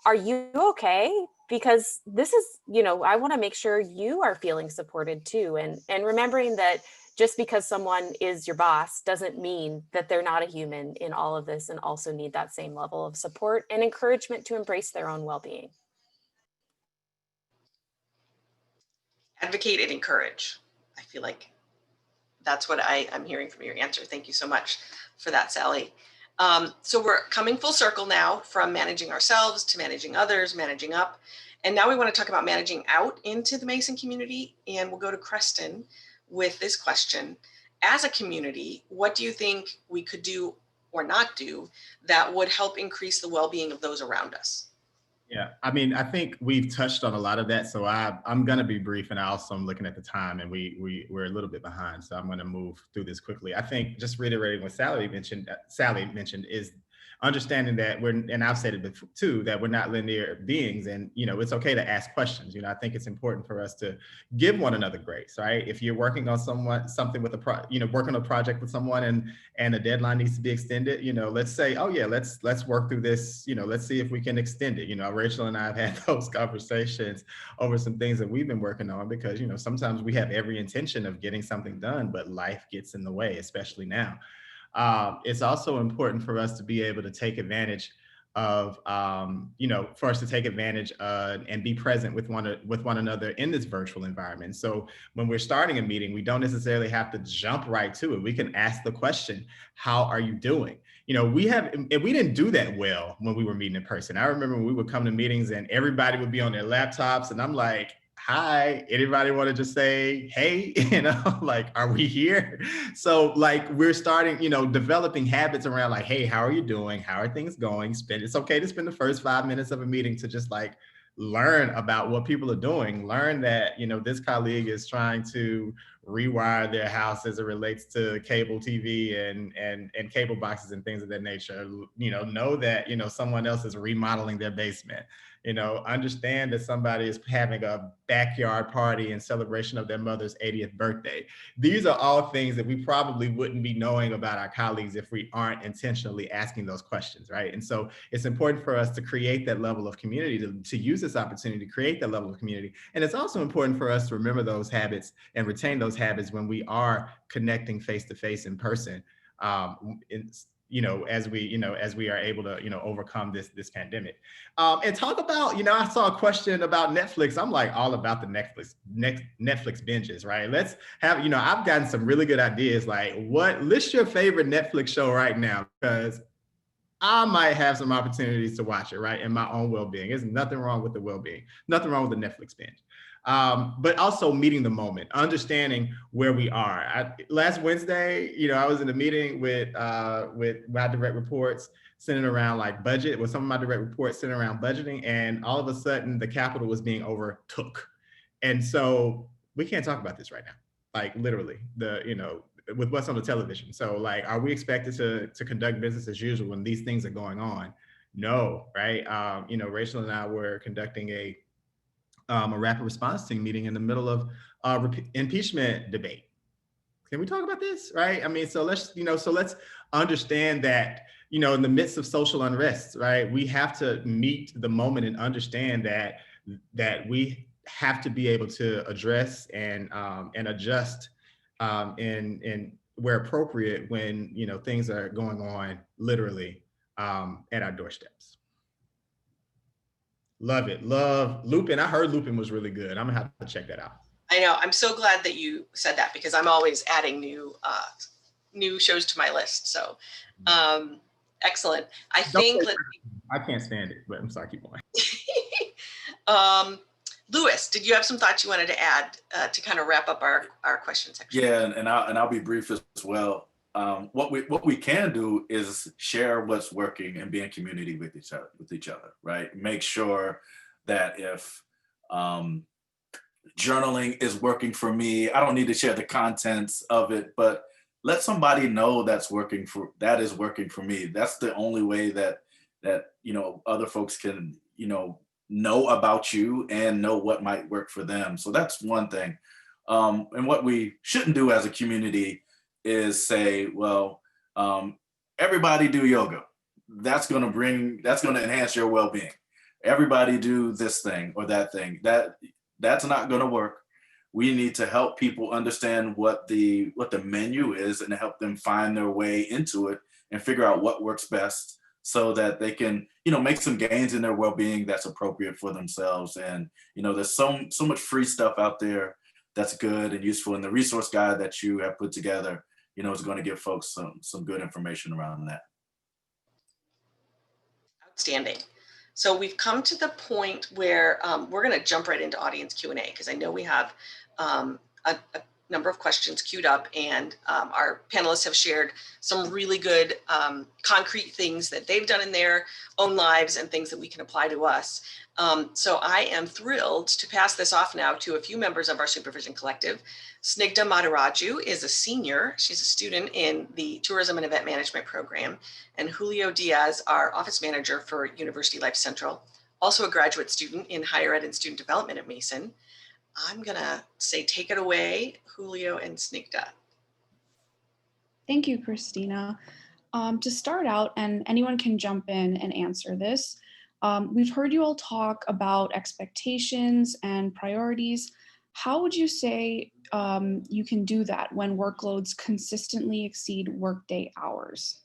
are you okay? Because this is, I want to make sure you are feeling supported too. And remembering that just because someone is your boss doesn't mean that they're not a human in all of this and also need that same level of support and encouragement to embrace their own well-being. Advocate and encourage. I feel like that's what I'm hearing from your answer. Thank you so much for that, Sally. So we're coming full circle now from managing ourselves to managing others, managing up. And now we want to talk about managing out into the Mason community. And we'll go to Creston with this question. As a community, what do you think we could do or not do that would help increase the well-being of those around us? Yeah, I think we've touched on a lot of that. So I'm going to be brief, and also I'm looking at the time, and we're a little bit behind. So I'm going to move through this quickly. I think just reiterating what Sally mentioned is understanding that and I've said it before too, that we're not linear beings, and it's okay to ask questions. I think it's important for us to give one another grace, right? If you're working on something with working on a project with someone and a deadline needs to be extended, let's say, oh yeah, let's work through this, let's see if we can extend it. Rachel and I have had those conversations over some things that we've been working on, because sometimes we have every intention of getting something done, but life gets in the way, especially now. It's also important for us to be able to take advantage of, for us to take advantage and be present with one another in this virtual environment. So when we're starting a meeting, we don't necessarily have to jump right to it. We can ask the question, how are you doing? We didn't do that well when we were meeting in person. I remember when we would come to meetings and everybody would be on their laptops, and I'm like, hi, anybody want to just say, hey, like, are we here? So like, we're starting, developing habits around like, hey, how are you doing? How are things going? It's okay to spend the first 5 minutes of a meeting to just like learn about what people are doing, learn that, this colleague is trying to rewire their house as it relates to cable TV and cable boxes and things of that nature. Know that, someone else is remodeling their basement. Understand that somebody is having a backyard party in celebration of their mother's 80th birthday. These are all things that we probably wouldn't be knowing about our colleagues if we aren't intentionally asking those questions, right? And so it's important for us to create that level of community, to use this opportunity to create that level of community. And it's also important for us to remember those habits and retain those habits when we are connecting face to face in person. As we are able to, overcome this pandemic. And talk about, I saw a question about Netflix. I'm like all about the Netflix binges, right? Let's have, I've gotten some really good ideas. Like, list your favorite Netflix show right now, because I might have some opportunities to watch it, right? In my own well-being. There's nothing wrong with the well-being, nothing wrong with the Netflix binge. But also meeting the moment, understanding where we are. Last Wednesday, I was in a meeting with my direct reports centered around like budget, with some of my direct reports centered around budgeting, and all of a sudden the Capitol was being overtook. And so we can't talk about this right now, like literally with what's on the television. So like, are we expected to conduct business as usual when these things are going on? No, right? Rachel and I were conducting a rapid response team meeting in the middle of impeachment debate. Can we talk about this, right? I mean, so let's understand that, in the midst of social unrest, right, we have to meet the moment and understand that we have to be able to address and adjust and where appropriate when, things are going on literally at our doorsteps. Love it. Love Lupin. I heard Lupin was really good. I'm gonna have to check that out. I know. I'm so glad that you said that, because I'm always adding new shows to my list. So excellent. I can't stand it, but I'm sorry, keep going. Louis, did you have some thoughts you wanted to add to kind of wrap up our question section? Yeah, and I'll be brief as well. What we can do is share what's working and be in community with each other, right? Make sure that if journaling is working for me, I don't need to share the contents of it, but let somebody know that is working for me. That's the only way that other folks can know about you and know what might work for them. So that's one thing. And what we shouldn't do as a community is say, well, everybody do yoga. That's going to enhance your well-being. Everybody do this thing or that thing. That's not going to work. We need to help people understand what the menu is and help them find their way into it and figure out what works best so that they can, make some gains in their well-being that's appropriate for themselves. And, there's so much free stuff out there that's good and useful. And the resource guide that you have put together, is going to give folks some good information around that. Outstanding. So we've come to the point where we're going to jump right into audience Q&A, because I know we have a number of questions queued up, and our panelists have shared some really good concrete things that they've done in their own lives and things that we can apply to us. So I am thrilled to pass this off now to a few members of our supervision collective. Snigdha Madaraju is a senior. She's a student in the Tourism and Event Management program. And Julio Diaz, our office manager for University Life Central, also a graduate student in higher ed and student development at Mason. I'm gonna say, take it away, Julio and Snigdha. Thank you, Christina. To start out, and anyone can jump in and answer this, we've heard you all talk about expectations and priorities. How would you say you can do that when workloads consistently exceed workday hours?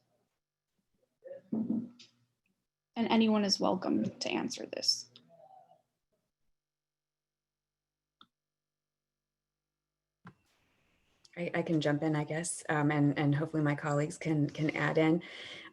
And anyone is welcome to answer this. I can jump in, I guess, and hopefully my colleagues can add in.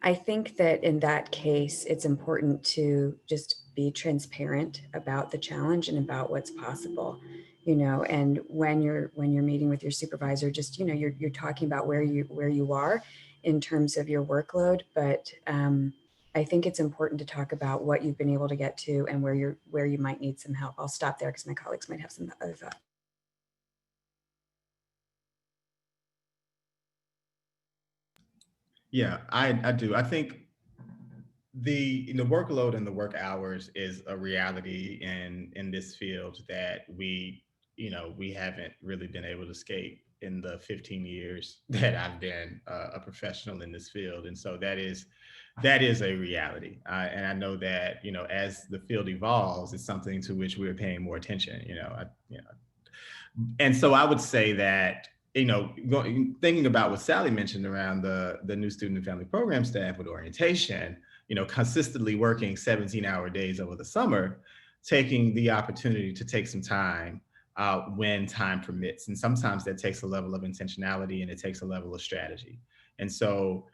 I think that in that case, it's important to just be transparent about the challenge and about what's possible, and when you're meeting with your supervisor, just, you're talking about where you are in terms of your workload, but I think it's important to talk about what you've been able to get to and where you might need some help. I'll stop there because my colleagues might have some other thoughts. Yeah, I do. I think the workload and the work hours is a reality in this field that we haven't really been able to escape in the 15 years that I've been a professional in this field, and so that is a reality. And I know that as the field evolves, it's something to which we're paying more attention. And so I would say that thinking about what Sally mentioned around the new student and family program staff with orientation, consistently working 17-hour days over the summer, taking the opportunity to take some time when time permits. And sometimes that takes a level of intentionality and it takes a level of strategy. And so,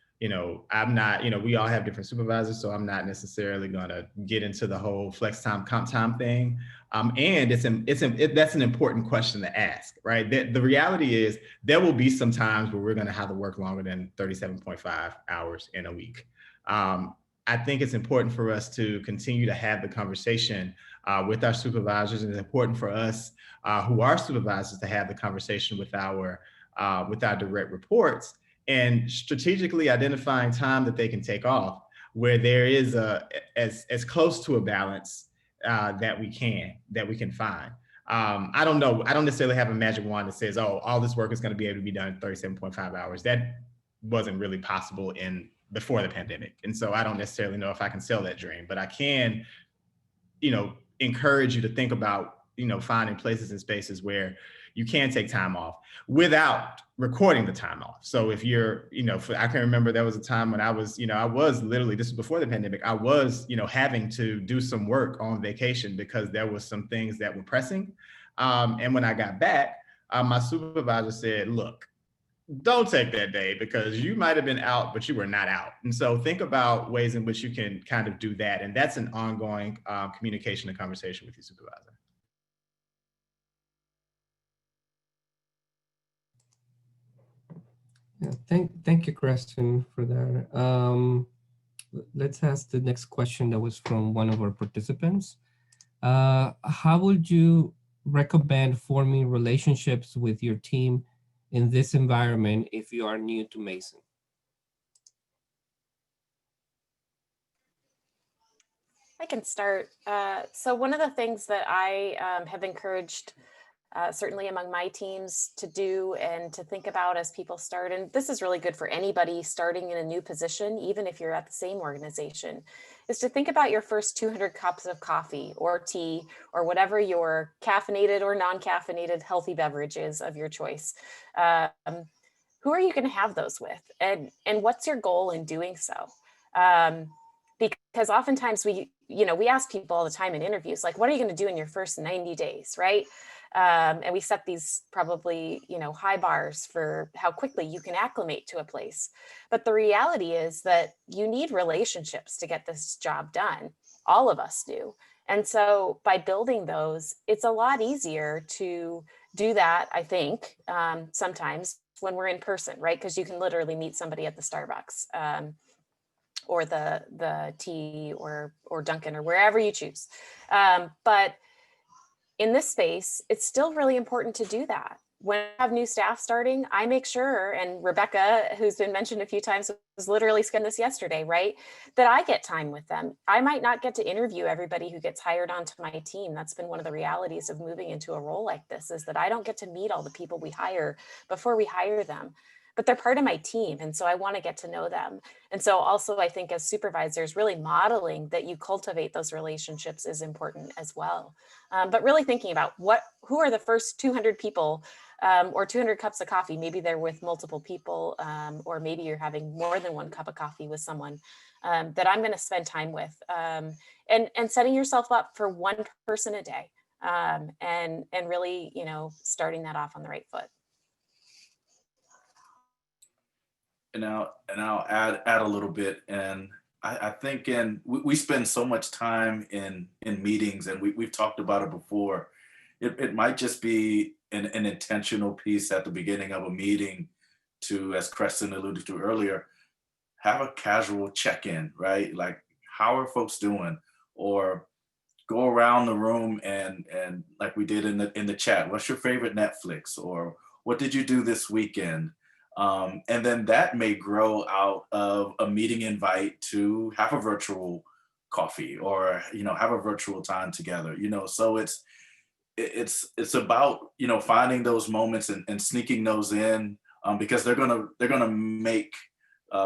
I'm not, we all have different supervisors, so I'm not necessarily going to get into the whole flex time, comp time thing. And that's an important question to ask, right? The reality is there will be some times where we're going to have to work longer than 37.5 hours in a week. I think it's important for us to continue to have the conversation with our supervisors, and it's important for us who are supervisors to have the conversation with our direct reports, and strategically identifying time that they can take off where there is as close to a balance that we can find. I don't know. I don't necessarily have a magic wand that says, oh, all this work is going to be able to be done in 37.5 hours. That wasn't really possible before the pandemic. And so I don't necessarily know if I can sell that dream, but I can, encourage you to think about, finding places and spaces where you can take time off without recording the time off. So if you're, I can remember there was a time when I was literally, this was before the pandemic, I was, having to do some work on vacation because there was some things that were pressing. And when I got back, my supervisor said, look, don't take that day because you might have been out, but you were not out. And so think about ways in which you can kind of do that. And that's an ongoing communication and conversation with your supervisor. Yeah, thank you, Kristen, for that. Let's ask the next question that was from one of our participants. How would you recommend forming relationships with your team in this environment if you are new to Mason? I can start. So one of the things that I have encouraged certainly among my teams to do and to think about as people start, and this is really good for anybody starting in a new position, even if you're at the same organization, is to think about your first 200 cups of coffee or tea or whatever your caffeinated or non-caffeinated healthy beverage is of your choice. Who are you going to have those with? And what's your goal in doing so? Because oftentimes we ask people all the time in interviews, like, what are you going to do in your first 90 days, right? And we set these probably, high bars for how quickly you can acclimate to a place. But the reality is that you need relationships to get this job done. All of us do. And so by building those, it's a lot easier to do that, I think, sometimes when we're in person, right? Because you can literally meet somebody at the Starbucks or the tea or Dunkin' or wherever you choose. But in this space, it's still really important to do that. When I have new staff starting, I make sure, and Rebecca, who's been mentioned a few times, was literally skimming this yesterday, right? That I get time with them. I might not get to interview everybody who gets hired onto my team. That's been one of the realities of moving into a role like this, is that I don't get to meet all the people we hire before we hire them. But they're part of my team. And so I want to get to know them. And so also I think as supervisors, really modeling that you cultivate those relationships is important as well. But really thinking about who are the first 200 people or 200 cups of coffee. Maybe they're with multiple people, or maybe you're having more than one cup of coffee with someone that I'm going to spend time with, and setting yourself up for one person a day, and really, starting that off on the right foot. And I'll add a little bit. And I think we spend so much time in meetings, and we've talked about it before. It might just be an intentional piece at the beginning of a meeting to, as Kristen alluded to earlier, have a casual check-in, right? Like, how are folks doing? Or go around the room and like we did in the chat, what's your favorite Netflix? Or what did you do this weekend? And then that may grow out of a meeting invite to have a virtual coffee or, have a virtual time together, so it's about, finding those moments and sneaking those in, because they're gonna make,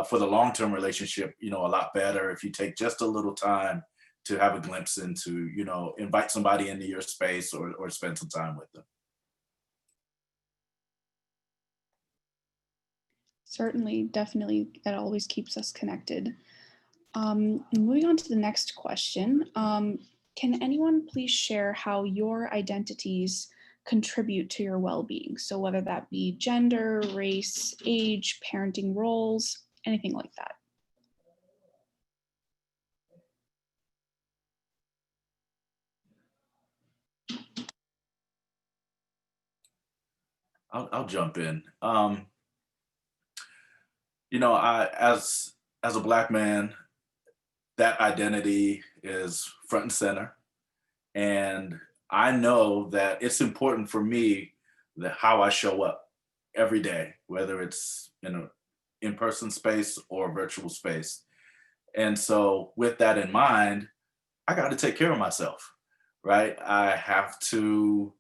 for the long-term relationship, a lot better if you take just a little time to have a glimpse into, invite somebody into your space or spend some time with them. Certainly, definitely, that always keeps us connected. Moving on to the next question. Can anyone please share how your identities contribute to your well-being? So whether that be gender, race, age, parenting roles, anything like that. I'll jump in. As a Black man, that identity is front and center. And I know that it's important for me that how I show up every day, whether it's in an in-person space or virtual space. And so with that in mind, I got to take care of myself, right? I have to,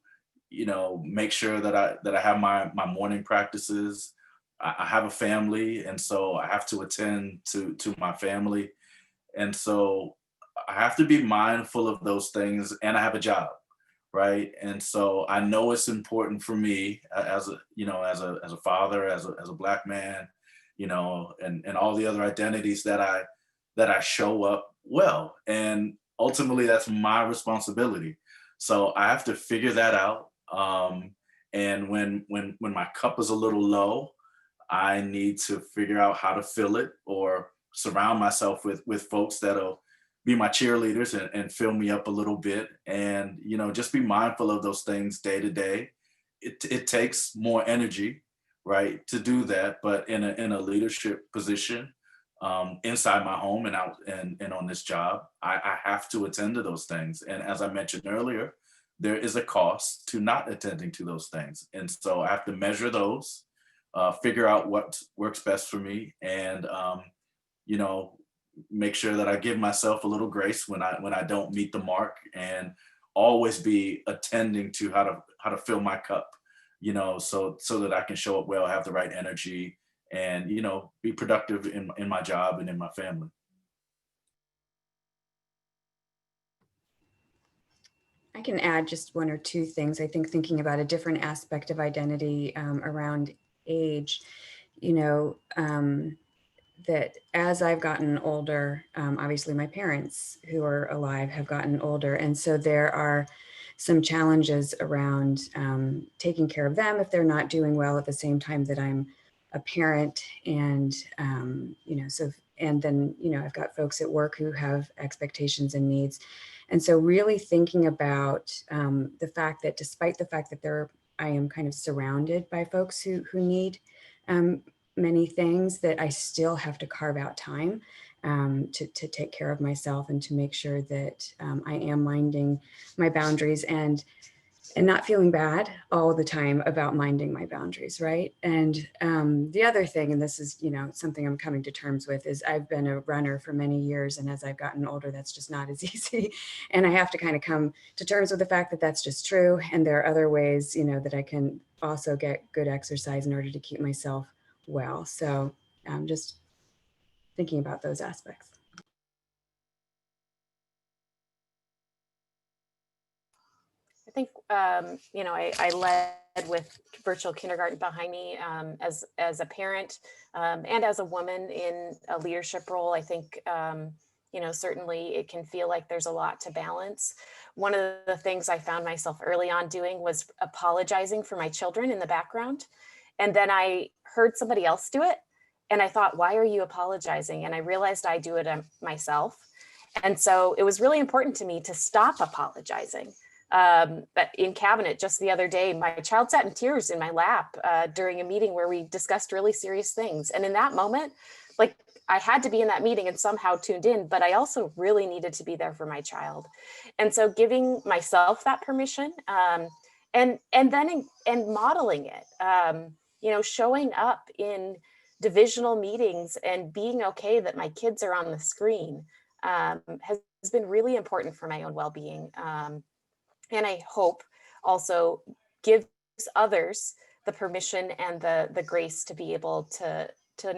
make sure that I have my morning practices. I have a family, and so I have to attend to my family. And so I have to be mindful of those things, and I have a job, right? And so I know it's important for me, as a, as a father, as a Black man, and all the other identities that I show up well. And ultimately that's my responsibility. So I have to figure that out. And when my cup is a little low, I need to figure out how to fill it or surround myself with folks that'll be my cheerleaders and fill me up a little bit, and just be mindful of those things day to day. It takes more energy, right, to do that, but in a leadership position, inside my home and out and on this job, I have to attend to those things. And as I mentioned earlier, there is a cost to not attending to those things, and so I have to measure those, figure out what works best for me, and you know, make sure that I give myself a little grace when I don't meet the mark, and always be attending to how to fill my cup, so that I can show up well, have the right energy, and be productive in my job and in my family. I can add just one or two things. I think thinking about a different aspect of identity around age, that as I've gotten older, obviously my parents who are alive have gotten older. And so there are some challenges around taking care of them if they're not doing well at the same time that I'm a parent. And, and then, I've got folks at work who have expectations and needs. And so really thinking about the fact that despite the fact that I am kind of surrounded by folks who need many things, that I still have to carve out time to take care of myself and to make sure that I am minding my boundaries and not feeling bad all the time about minding my boundaries, right? And the other thing, and this is, something I'm coming to terms with, is I've been a runner for many years, and as I've gotten older, that's just not as easy. And I have to kind of come to terms with the fact that that's just true. And there are other ways, that I can also get good exercise in order to keep myself well. So just thinking about those aspects. I think, I led with virtual kindergarten behind me as a parent and as a woman in a leadership role. I think, certainly it can feel like there's a lot to balance. One of the things I found myself early on doing was apologizing for my children in the background. And then I heard somebody else do it. And I thought, why are you apologizing? And I realized I do it myself. And so it was really important to me to stop apologizing. But in cabinet just the other day, my child sat in tears in my lap during a meeting where we discussed really serious things. And in that moment, like, I had to be in that meeting and somehow tuned in, but I also really needed to be there for my child. And so giving myself that permission and modeling it. showing up in divisional meetings and being okay that my kids are on the screen has been really important for my own well-being. And I hope also gives others the permission and the grace to be able to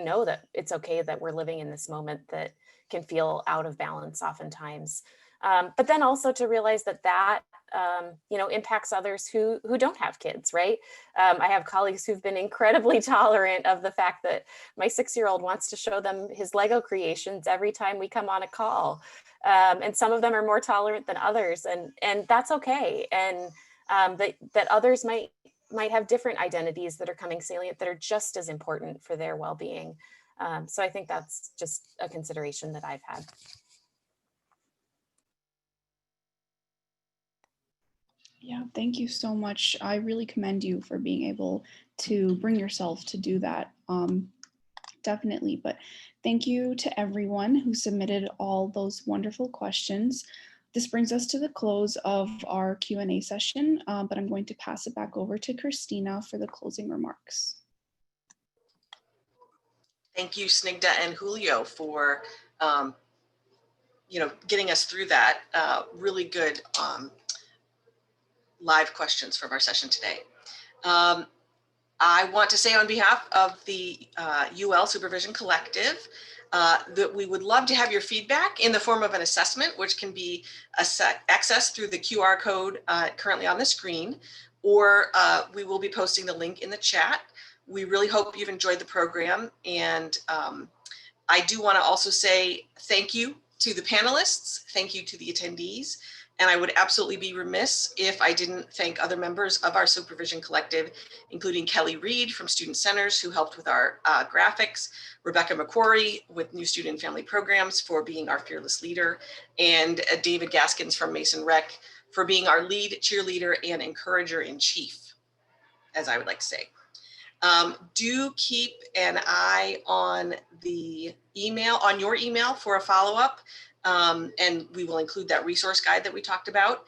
know that it's okay that we're living in this moment that can feel out of balance oftentimes. But then also to realize that impacts others who don't have kids, right? I have colleagues who've been incredibly tolerant of the fact that my 6-year-old wants to show them his Lego creations every time we come on a call. And some of them are more tolerant than others, and that's okay. And that others might have different identities that are coming salient that are just as important for their well-being. So I think that's just a consideration that I've had. Yeah, thank you so much. I really commend you for being able to bring yourself to do that. Definitely. But thank you to everyone who submitted all those wonderful questions. This brings us to the close of our Q&A session, but I'm going to pass it back over to Christina for the closing remarks. Thank you, Snigdha and Julio, for getting us through that. Really good live questions from our session today. I want to say on behalf of the UL Supervision Collective that we would love to have your feedback in the form of an assessment, which can be accessed through the QR code currently on the screen, or we will be posting the link in the chat. We really hope you've enjoyed the program. And I do want to also say thank you to the panelists. Thank you to the attendees. And I would absolutely be remiss if I didn't thank other members of our Supervision Collective, including Kelly Reed from Student Centers, who helped with our graphics, Rebecca McQuarrie with New Student and Family Programs for being our fearless leader, and David Gaskins from Mason Rec for being our lead cheerleader and encourager in chief, as I would like to say. Do keep an eye on the email, on your email for a follow-up. And we will include that resource guide that we talked about.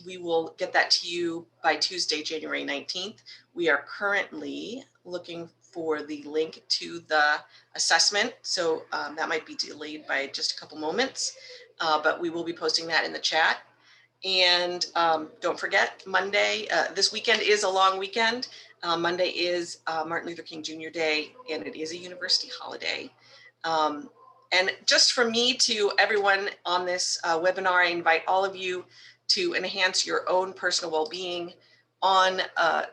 We will get that to you by Tuesday, January 19th. We are currently looking for the link to the assessment. So that might be delayed by just a couple moments, but we will be posting that in the chat. And don't forget, Monday, this weekend is a long weekend. Monday is Martin Luther King Jr. Day, and it is a university holiday. And just from me to everyone on this webinar, I invite all of you to enhance your own personal well-being on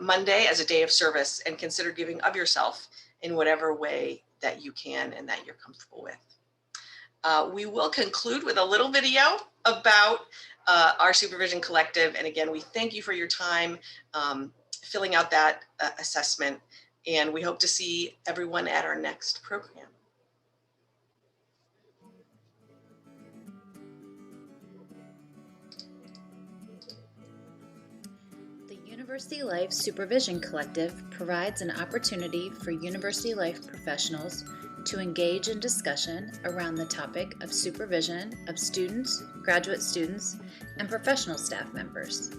Monday as a day of service, and consider giving of yourself in whatever way that you can and that you're comfortable with. We will conclude with a little video about our Supervision Collective. And again, we thank you for your time filling out that assessment, and we hope to see everyone at our next program. University Life Supervision Collective provides an opportunity for University Life professionals to engage in discussion around the topic of supervision of students, graduate students, and professional staff members.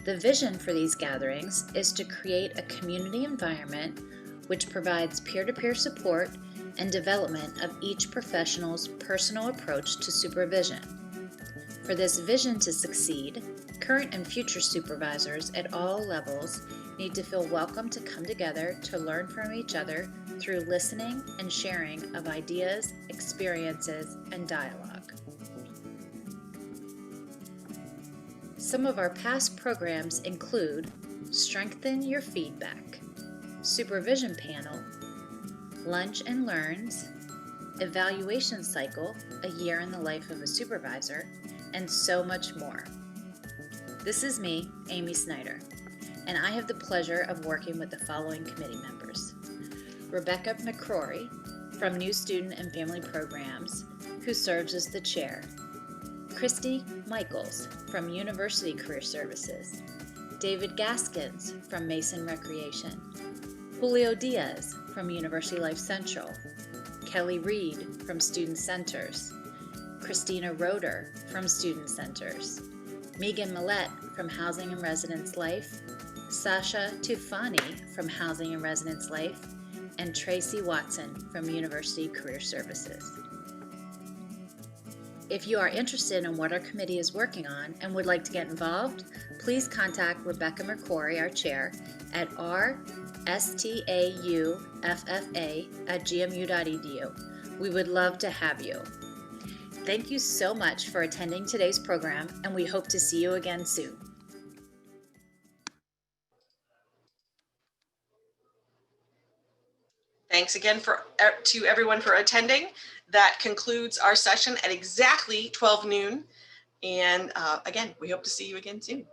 The vision for these gatherings is to create a community environment which provides peer-to-peer support and development of each professional's personal approach to supervision. For this vision to succeed, current and future supervisors at all levels need to feel welcome to come together to learn from each other through listening and sharing of ideas, experiences, and dialogue. Some of our past programs include Strengthen Your Feedback, Supervision Panel, Lunch and Learns, Evaluation Cycle, A Year in the Life of a Supervisor, and so much more. This is me, Amy Snyder, and I have the pleasure of working with the following committee members. Rebecca McCrory from New Student and Family Programs, who serves as the chair. Christy Michaels from University Career Services. David Gaskins from Mason Recreation. Julio Diaz from University Life Central. Kelly Reed from Student Centers. Christina Roeder from Student Centers. Megan Millette from Housing and Residence Life, Sasha Tufani from Housing and Residence Life, and Tracy Watson from University Career Services. If you are interested in what our committee is working on and would like to get involved, please contact Rebecca McCrory, our chair, at rstauffa@gmu.edu. We would love to have you. Thank you so much for attending today's program, and we hope to see you again soon. Thanks again to everyone for attending. That concludes our session at exactly 12 noon. And again, we hope to see you again soon.